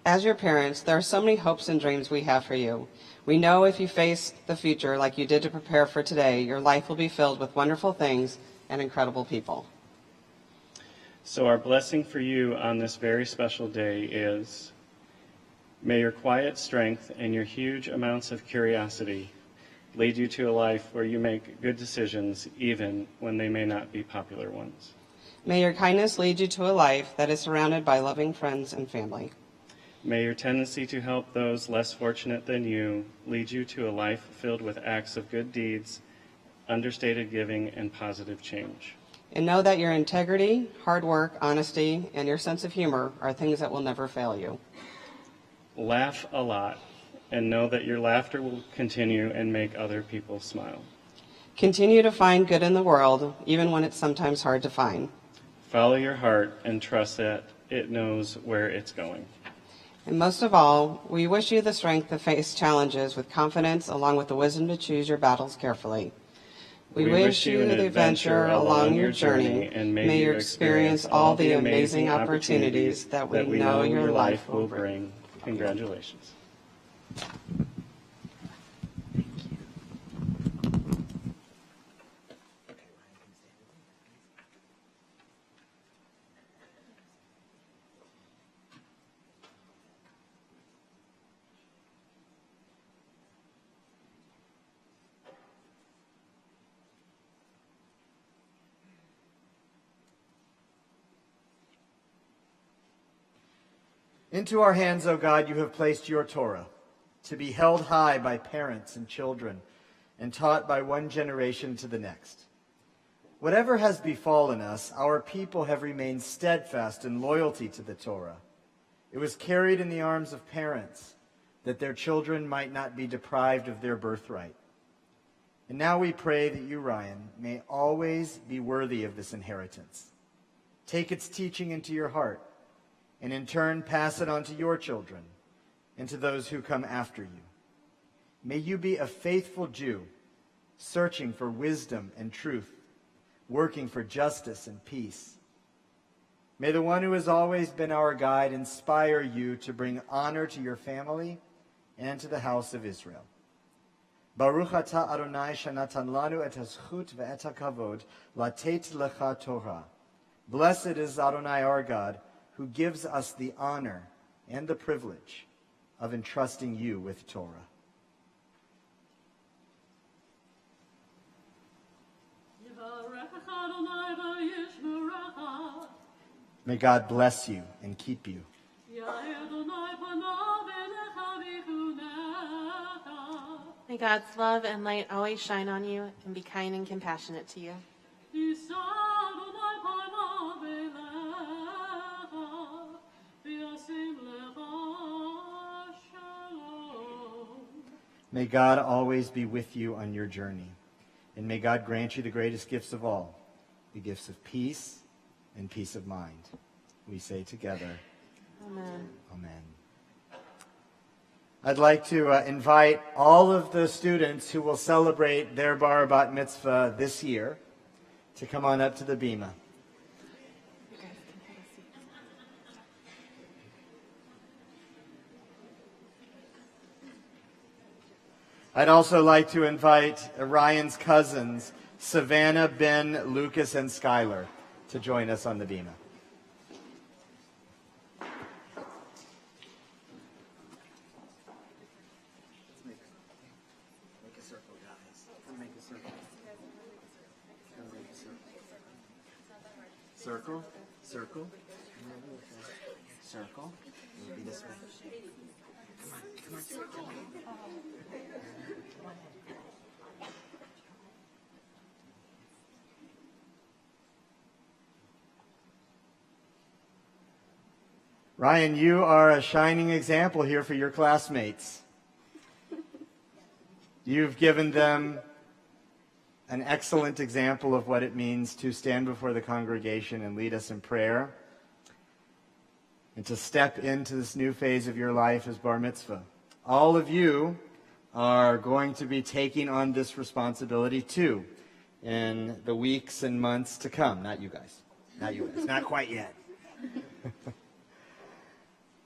As your parents, there are so many hopes and dreams we have for you. We know if you face the future like you did to prepare for today, your life will be filled with wonderful things and incredible people. So our blessing for you on this very special day is, may your quiet strength and your huge amounts of curiosity lead you to a life where you make good decisions even when they may not be popular ones. May your kindness lead you to a life that is surrounded by loving friends and family. May your tendency to help those less fortunate than you lead you to a life filled with acts of good deeds, understated giving, and positive change. And know that your integrity, hard work, honesty, and your sense of humor are things that will never fail you. Laugh a lot, and know that your laughter will continue and make other people smile. Continue to find good in the world, even when it's sometimes hard to find. Follow your heart and trust that it knows where it's going. And most of all, we wish you the strength to face challenges with confidence, along with the wisdom to choose your battles carefully. We wish you the adventure along your journey, and may you experience all the amazing opportunities that we know your life will bring. Congratulations. Into our hands, O God, you have placed your Torah, to be held high by parents and children, and taught by one generation to the next. Whatever has befallen us, our people have remained steadfast in loyalty to the Torah. It was carried in the arms of parents, that their children might not be deprived of their birthright. And now we pray that you, Ryan, may always be worthy of this inheritance. Take its teaching into your heart, and in turn pass it on to your children and to those who come after you. May you be a faithful Jew, searching for wisdom and truth, working for justice and peace. May the one who has always been our guide inspire you to bring honor to your family and to the house of Israel. Baruch atah Adonai shenatan lanu et hazchut ve'et hakavod latet lecha Torah. Blessed is Adonai our God, who gives us the honor and the privilege of entrusting you with Torah. May God bless you and keep you. May God's love and light always shine on you and be kind and compassionate to you. May God always be with you on your journey. And may God grant you the greatest gifts of all, the gifts of peace and peace of mind. We say together, Amen. Amen. I'd like to invite all of the students who will celebrate their bar bat mitzvah this year to come on up to the bima. I'd also like to invite Ryan's cousins, Savannah, Ben, Lucas, and Skylar, to join us on the bima. Make a circle, guys. Come make a circle. Come make a circle. Circle, circle, circle. It'll be this way. Ryan, you are a shining example here for your classmates. You've given them an excellent example of what it means to stand before the congregation and lead us in prayer and to step into this new phase of your life as bar mitzvah. All of you are going to be taking on this responsibility too in the weeks and months to come. Not you guys. Not you guys. Not quite yet.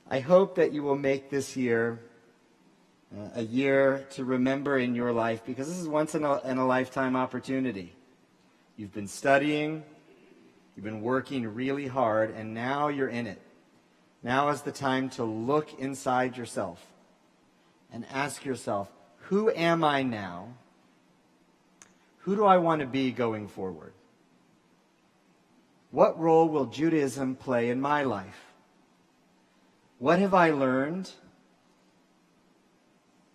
I hope that you will make this year a year to remember in your life, because this is once in a lifetime opportunity. You've been studying, you've been working really hard, and now you're in it. Now is the time to look inside yourself and ask yourself, who am I now? Who do I want to be going forward? What role will Judaism play in my life? What have I learned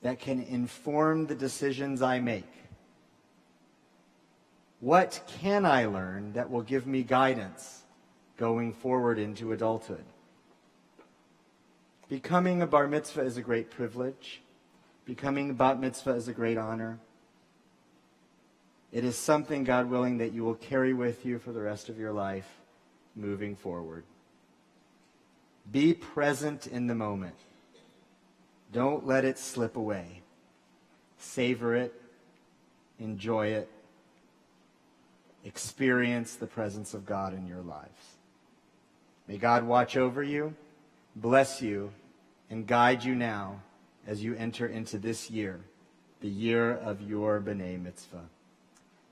that can inform the decisions I make? What can I learn that will give me guidance going forward into adulthood? Becoming a bar mitzvah is a great privilege. Becoming a bat mitzvah is a great honor. It is something, God willing, that you will carry with you for the rest of your life moving forward. Be present in the moment. Don't let it slip away. Savor it. Enjoy it. Experience the presence of God in your lives. May God watch over you, bless you, and guide you now as you enter into this year, the year of your B'nai Mitzvah.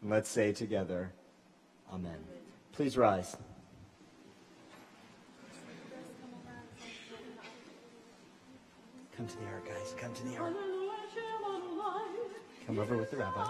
And let's say together, Amen. Please rise. Come to the ark, guys. Come to the ark. Come over with the rabbi.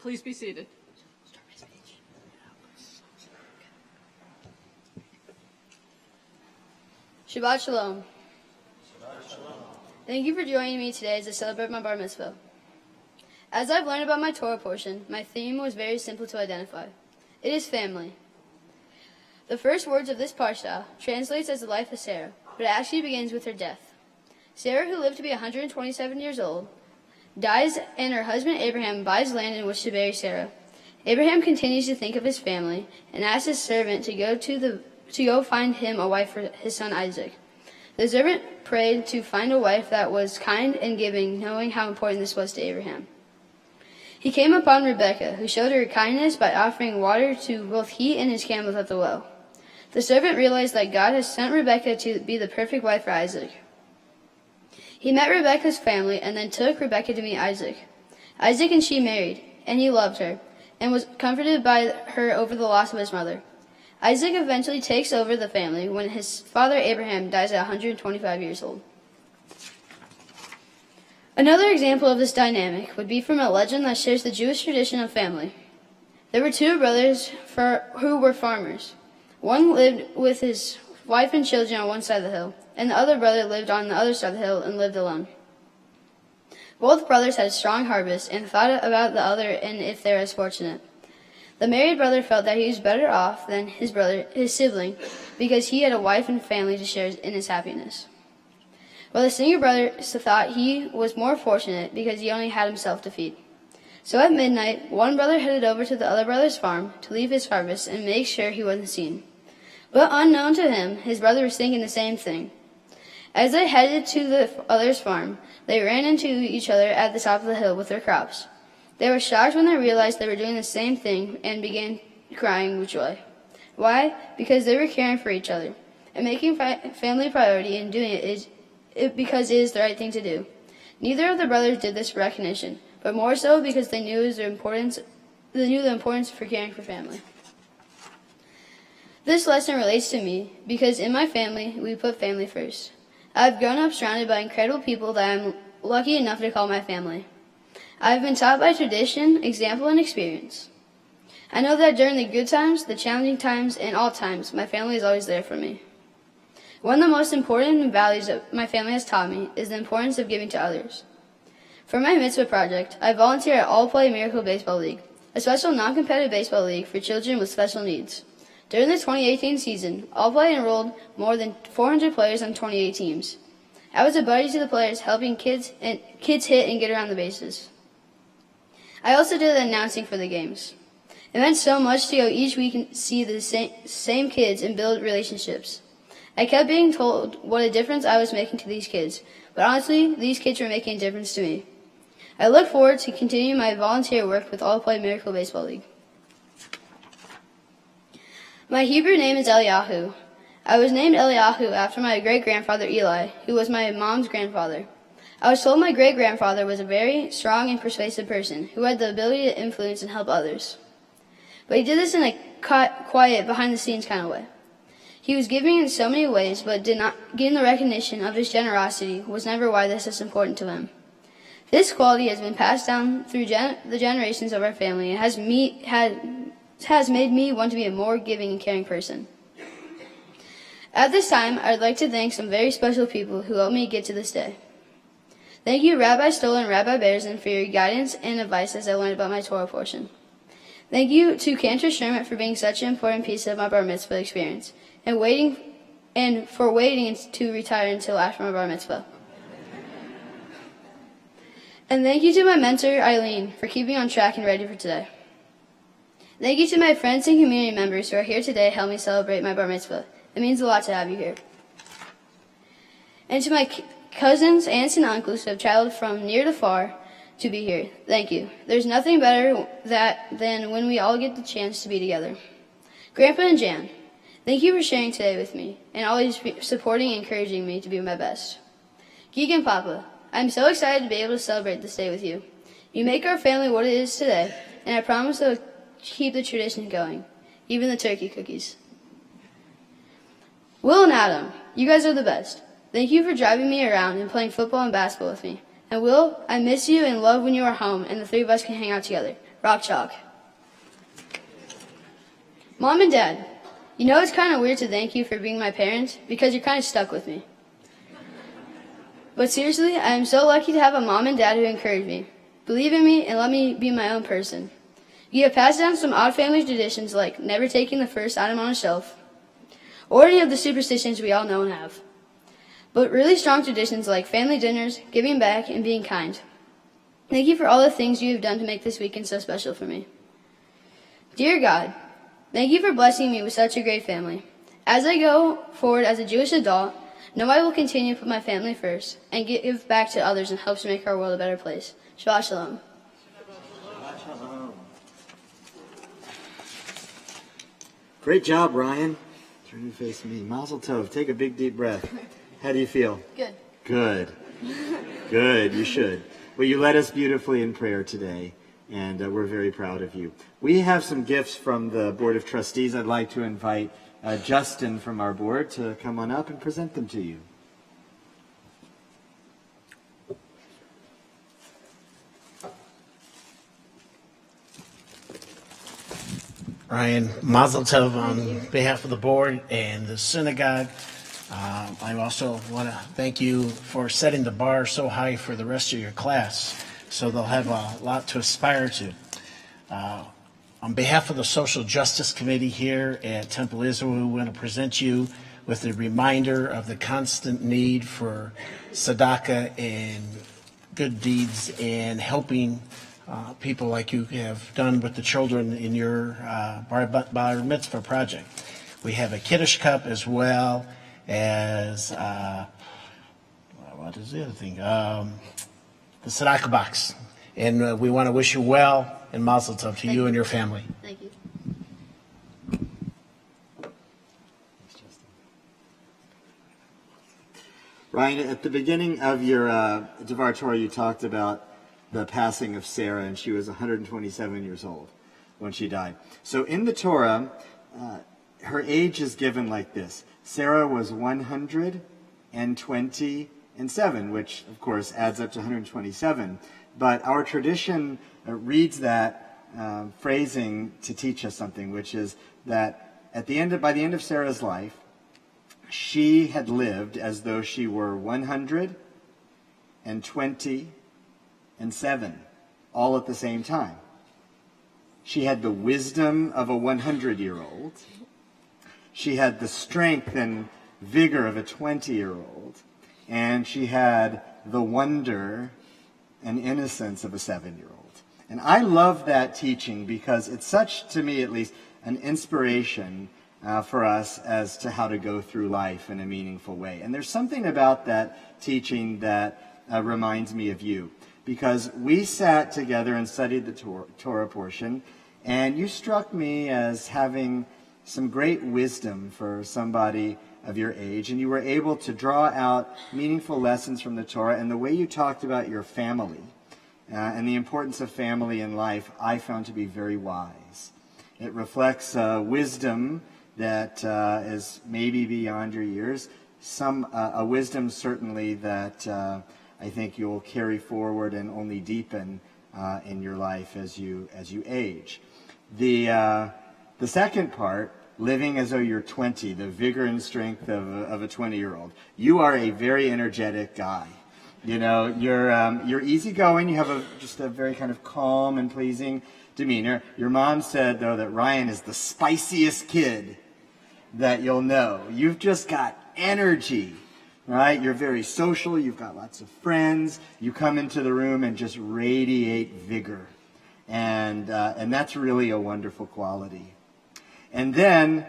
Please be seated. Shabbat Shalom. Thank you for joining me today as I celebrate my bar mitzvah. As I've learned about my Torah portion, my theme was very simple to identify. It is family. The first words of this parsha translates as the life of Sarah, but it actually begins with her death. Sarah, who lived to be 127 years old, dies, and her husband Abraham buys land in which to bury Sarah. Abraham continues to think of his family and asks his servant to go find him a wife for his son Isaac. The servant prayed to find a wife that was kind and giving, knowing how important this was to Abraham. He came upon Rebekah, who showed her kindness by offering water to both he and his camels at the well. The servant realized that God has sent Rebekah to be the perfect wife for Isaac. He met Rebekah's family and then took Rebekah to meet Isaac. Isaac and she married, and he loved her, and was comforted by her over the loss of his mother. Isaac eventually takes over the family when his father Abraham dies at 125 years old. Another example of this dynamic would be from a legend that shares the Jewish tradition of family. There were two brothers who were farmers. One lived with his wife and children on one side of the hill, and the other brother lived on the other side of the hill and lived alone. Both brothers had a strong harvest and thought about the other and if they were as fortunate. The married brother felt that he was better off than his sibling, because he had a wife and family to share in his happiness. While the single brother thought he was more fortunate because he only had himself to feed. So at midnight, one brother headed over to the other brother's farm to leave his harvest and make sure he wasn't seen. But unknown to him, his brother was thinking the same thing. As they headed to the other's farm, they ran into each other at the top of the hill with their crops. They were shocked when they realized they were doing the same thing and began crying with joy. Why? Because they were caring for each other and making family a priority and doing it because it is the right thing to do. Neither of the brothers did this for recognition, but more so because they knew the importance for caring for family. This lesson relates to me because in my family, we put family first. I've grown up surrounded by incredible people that I'm lucky enough to call my family. I've been taught by tradition, example, and experience. I know that during the good times, the challenging times, and all times, my family is always there for me. One of the most important values that my family has taught me is the importance of giving to others. For my Mitzvah project, I volunteer at All Play Miracle Baseball League, a special non-competitive baseball league for children with special needs. During the 2018 season, All Play enrolled more than 400 players on 28 teams. I was a buddy to the players, helping kids hit and get around the bases. I also did the announcing for the games. It meant so much to go each week and see the same kids and build relationships. I kept being told what a difference I was making to these kids, but honestly, these kids were making a difference to me. I look forward to continuing my volunteer work with All Play Miracle Baseball League. My Hebrew name is Eliyahu. I was named Eliyahu after my great-grandfather Eli, who was my mom's grandfather. I was told my great-grandfather was a very strong and persuasive person who had the ability to influence and help others. But he did this in a quiet, behind-the-scenes kind of way. He was giving in so many ways, but did not getting the recognition of his generosity was never why this is important to him. This quality has been passed down through the generations of our family and has made me want to be a more giving and caring person. At this time, I'd like to thank some very special people who helped me get to this day. Thank you, Rabbi Stoller and Rabbi Berzin, for your guidance and advice as I learned about my Torah portion. Thank you to Cantor Sherman for being such an important piece of my bar mitzvah experience and for waiting to retire until after my bar mitzvah. And thank you to my mentor, Eileen, for keeping on track and ready for today. Thank you to my friends and community members who are here today to help me celebrate my bar mitzvah. It means a lot to have you here. And to my cousins, aunts, and uncles who have traveled from near to far to be here, thank you. There's nothing better than when we all get the chance to be together. Grandpa and Jan, thank you for sharing today with me and always supporting and encouraging me to be my best. Geek and Papa, I'm so excited to be able to celebrate this day with you. You make our family what it is today, and I promise to keep the tradition going, even the turkey cookies. Will and Adam, you guys are the best. Thank you for driving me around and playing football and basketball with me. And Will, I miss you and love when you are home and the three of us can hang out together. Rock chalk. Mom and Dad, you know it's kind of weird to thank you for being my parents because you're kind of stuck with me. But seriously, I am so lucky to have a mom and dad who encourage me, believe in me, and let me be my own person. You have passed down some odd family traditions like never taking the first item on a shelf, or any of the superstitions we all know and have. But really strong traditions like family dinners, giving back, and being kind. Thank you for all the things you have done to make this weekend so special for me. Dear God, thank you for blessing me with such a great family. As I go forward as a Jewish adult, Know I will continue to put my family first and give back to others in hopes to make our world a better place. Shabbat Shalom. Great job, Ryan. Turn your face to me. Mazel tov. Take a big, deep breath. How do you feel? Good. Good. Good. You should. Well, you led us beautifully in prayer today, and we're very proud of you. We have some gifts from the Board of Trustees. I'd like to invite Justin from our board to come on up and present them to you. Ryan, Mazel Tov on behalf of the board and the synagogue. I also want to thank you for setting the bar so high for the rest of your class, so they'll have a lot to aspire to. On behalf of the Social Justice Committee here at Temple Israel, we want to present you with a reminder of the constant need for tzedakah and good deeds and helping people like you have done with the children in your bar mitzvah project. We have a Kiddush cup as well as, what is the other thing? The tzedakah box. And we want to wish you well and mazel tov to you and your family. Thank you. Ryan, at the beginning of your Devar Torah, you talked about the passing of Sarah, and she was 127 years old when she died. So in the Torah, her age is given like this. Sarah was 127, which, of course, adds up to 127. But our tradition reads that phrasing to teach us something, which is that by the end of Sarah's life, she had lived as though she were 127, all at the same time. She had the wisdom of a 100-year-old. She had the strength and vigor of a 20-year-old. And she had the wonder and innocence of a 7-year-old. And I love that teaching because it's such, to me at least, an inspiration for us as to how to go through life in a meaningful way. And there's something about that teaching that reminds me of you. Because we sat together and studied the Torah portion, and you struck me as having some great wisdom for somebody of your age, and you were able to draw out meaningful lessons from the Torah, and the way you talked about your family and the importance of family in life, I found to be very wise. It reflects wisdom that is maybe beyond your years, a wisdom certainly that I think you'll carry forward and only deepen in your life as you age. The second part, living as though you're 20, the vigor and strength of a 20-year-old. You are a very energetic guy. You know, you're easygoing. You have just a very kind of calm and pleasing demeanor. Your mom said, though, that Ryan is the spiciest kid that you'll know. You've just got energy. Right? You're very social. You've got lots of friends. You come into the room and just radiate vigor. And that's really a wonderful quality. And then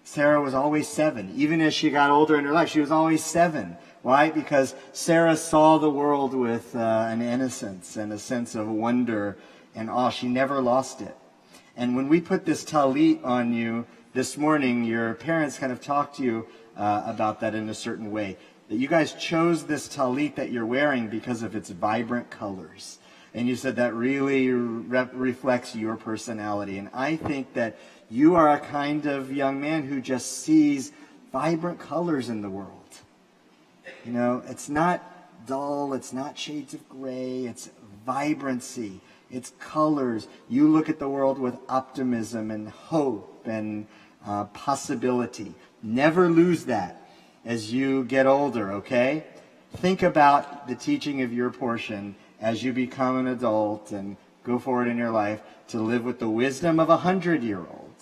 Sarah was always 7. Even as she got older in her life, she was always 7. Why? Because Sarah saw the world with an innocence and a sense of wonder and awe. She never lost it. And when we put this Tallit on you this morning, your parents kind of talked to you about that in a certain way. That you guys chose this Tallit that you're wearing because of its vibrant colors. And you said that really reflects your personality. And I think that you are a kind of young man who just sees vibrant colors in the world. You know, it's not dull, it's not shades of gray, it's vibrancy, it's colors. You look at the world with optimism and hope and possibility. Never lose that as you get older, okay? Think about the teaching of your portion as you become an adult and go forward in your life to live with the wisdom of a 100-year-old,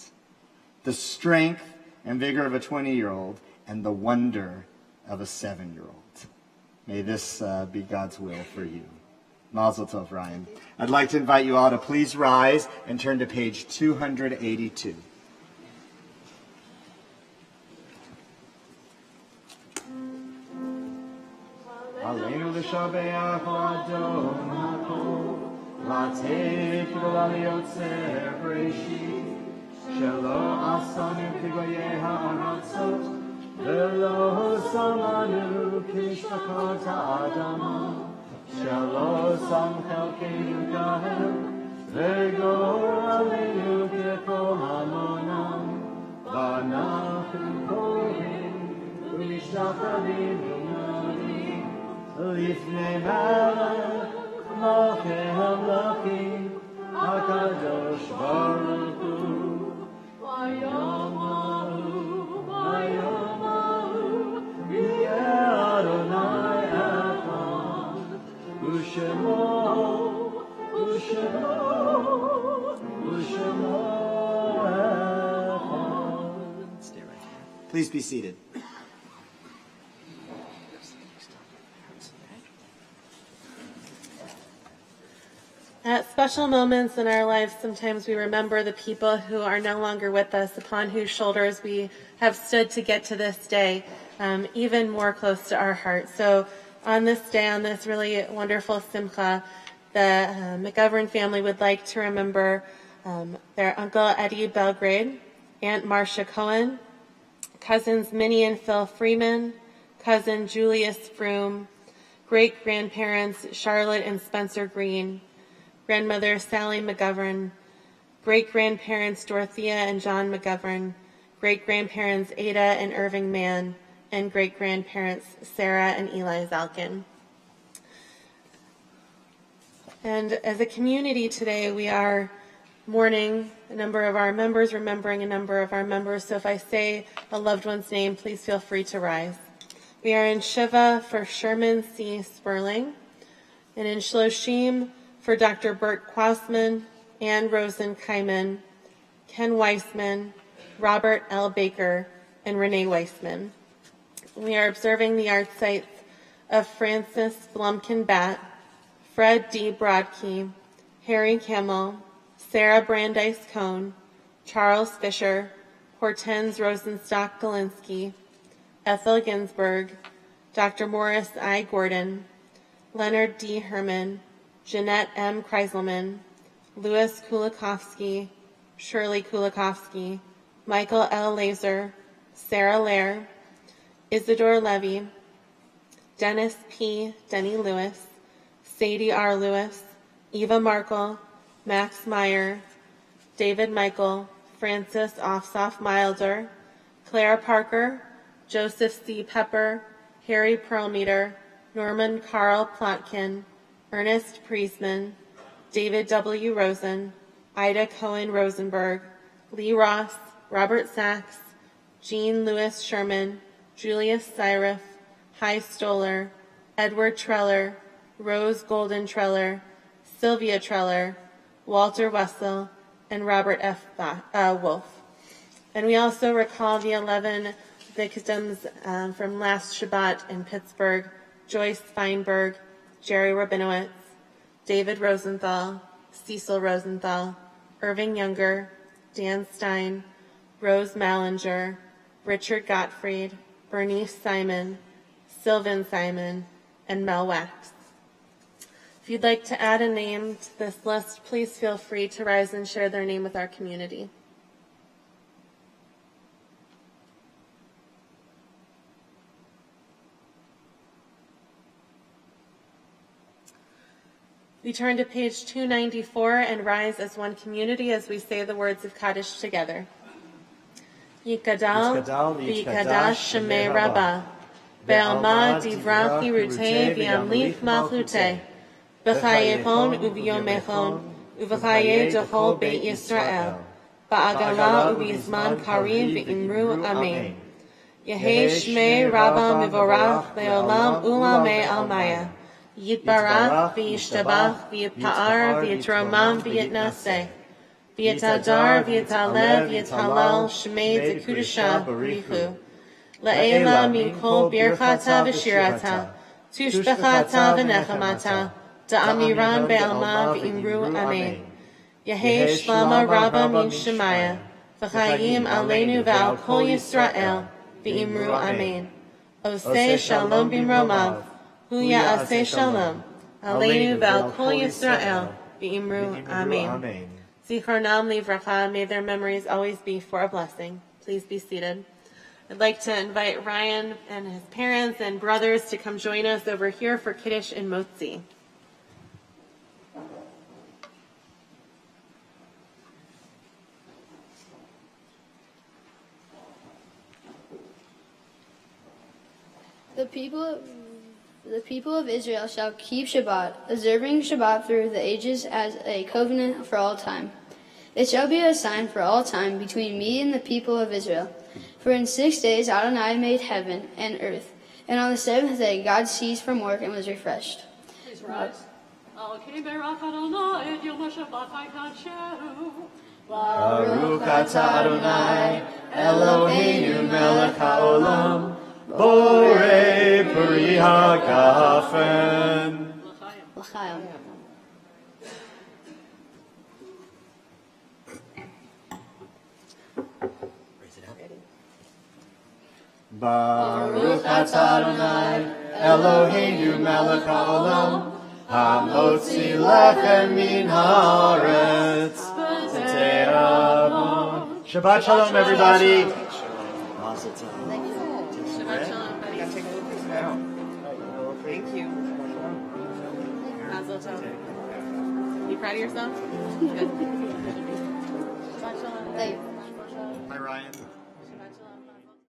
the strength and vigor of a 20-year-old, and the wonder of a 7-year-old. May this be God's will for you. Mazel tov, Ryan. I'd like to invite you all to please rise and turn to page 282. ושבח לאדון הכל, לתת גדולה ליוצר בראשית, שלא עשנו כגויי הארצות, ולא שמנו כשפחות האדמה, שלא שם חלקנו כהם, וגורלנו ככל המונם, ואנחנו קוראים ומשתחווים ומודים לפני מלך מלכי המלכים הקדוש ברוך הוא. ביום ההוא יהיה אדוני אחד, ושמו Please be seated. At special moments in our lives, sometimes we remember the people who are no longer with us, upon whose shoulders we have stood to get to this day, even more close to our heart. So on this day, on this really wonderful simcha, the McGauvran family would like to remember their Uncle Eddie Belgrade, Aunt Marcia Cohen, cousins Minnie and Phil Freeman, cousin Julius Froome, great-grandparents Charlotte and Spencer Green, grandmother Sally McGauvran, great-grandparents Dorothea and John McGauvran, great-grandparents Ada and Irving Mann, and great-grandparents Sarah and Eli Zalkin. And as a community today, we are mourning a number of our members, remembering a number of our members. So if I say a loved one's name, please feel free to rise. We are in Shiva for Sherman C. Sperling, and in Shloshim for Dr. Bert Kwausman, Ann Rosen Kaiman, Ken Weissman, Robert L. Baker, and Renee Weissman. We are observing the art sites of Francis Blumkin Batt, Fred D. Brodkey, Harry Camel, Sarah Brandeis Cohn, Charles Fisher, Hortense Rosenstock Galinsky, Ethel Ginsburg, Dr. Morris I. Gordon, Leonard D. Herman, Jeanette M. Kreiselman, Louis Kulikovsky, Shirley Kulikovsky, Michael L. Laser, Sarah Lair, Isidore Levy, Dennis P. Denny Lewis, Sadie R. Lewis, Eva Markle, Max Meyer, David Michael, Francis Offsoff Milder, Clara Parker, Joseph C. Pepper, Harry Perlmeter, Norman Carl Plotkin, Ernest Priestman, David W. Rosen, Ida Cohen Rosenberg, Lee Ross, Robert Sachs, Jean Louis Sherman, Julius Syriff, Hy Stoller, Edward Treller, Rose Golden Treller, Sylvia Treller, Walter Wessel, and Robert F. Wolf. And we also recall the 11 victims from last Shabbat in Pittsburgh: Joyce Feinberg, Jerry Rabinowitz, David Rosenthal, Cecil Rosenthal, Irving Younger, Dan Stein, Rose Mallinger, Richard Gottfried, Bernice Simon, Sylvan Simon, and Mel Wax. If you'd like to add a name to this list, please feel free to rise and share their name with our community. We turn to page 294 and rise as one community as we say the words of Kaddish together. Yikadal v'yikadash shemei Rabbah, be'alma divrach yirutei v'yamlich malchutei, b'chayechon u'v'yomechon, u'v'chayei dechol beit Yisrael, ba'agala u'b'yizman karim v'imru amen. Yehei shmei Rabbah mivorach le'olam u'lamei almaya, Yitbarach v'yishtabach v'yitpa'ar v'yitromam v'yitnaseh, v'yitadar v'yitaleh v'yitalal shmei zekudusha b'richu, la'ela min kol birchata v'shirata, tushbechata v'nechamata, da'amiran be'alma v'imru amen. Yehei shlama Rabbah min shemaya, v'chayim aleinu v'al kol Yisrael, v'imru amen. Oseh shalom b'mromav, Hu ya'aseh shalom. Aleinu ve'al kol Yisrael. V'imru amen. Zichronam livracha. May their memories always be for a blessing. Please be seated. I'd like to invite Ryan and his parents and brothers to come join us over here for Kiddush and Motzi. The people of Israel shall keep Shabbat, observing Shabbat through the ages as a covenant for all time. It shall be a sign for all time between me and the people of Israel. For in 6 days Adonai made heaven and earth, and on the seventh day God ceased from work and was refreshed. Please rise. Baruch atah Adonai, Eloheinu melech haolam, borei peri hagafen. L'chaim. Baruch atah Adonai, Eloheinu melech haolam, hamotzi lechem min haaretz, v'te'avon. Shabbat shalom, everybody. Shabbat shalom, buddy. Thank you. Mazel tov. You proud of yourself? Good. Shabbat shalom. Hi, Ryan.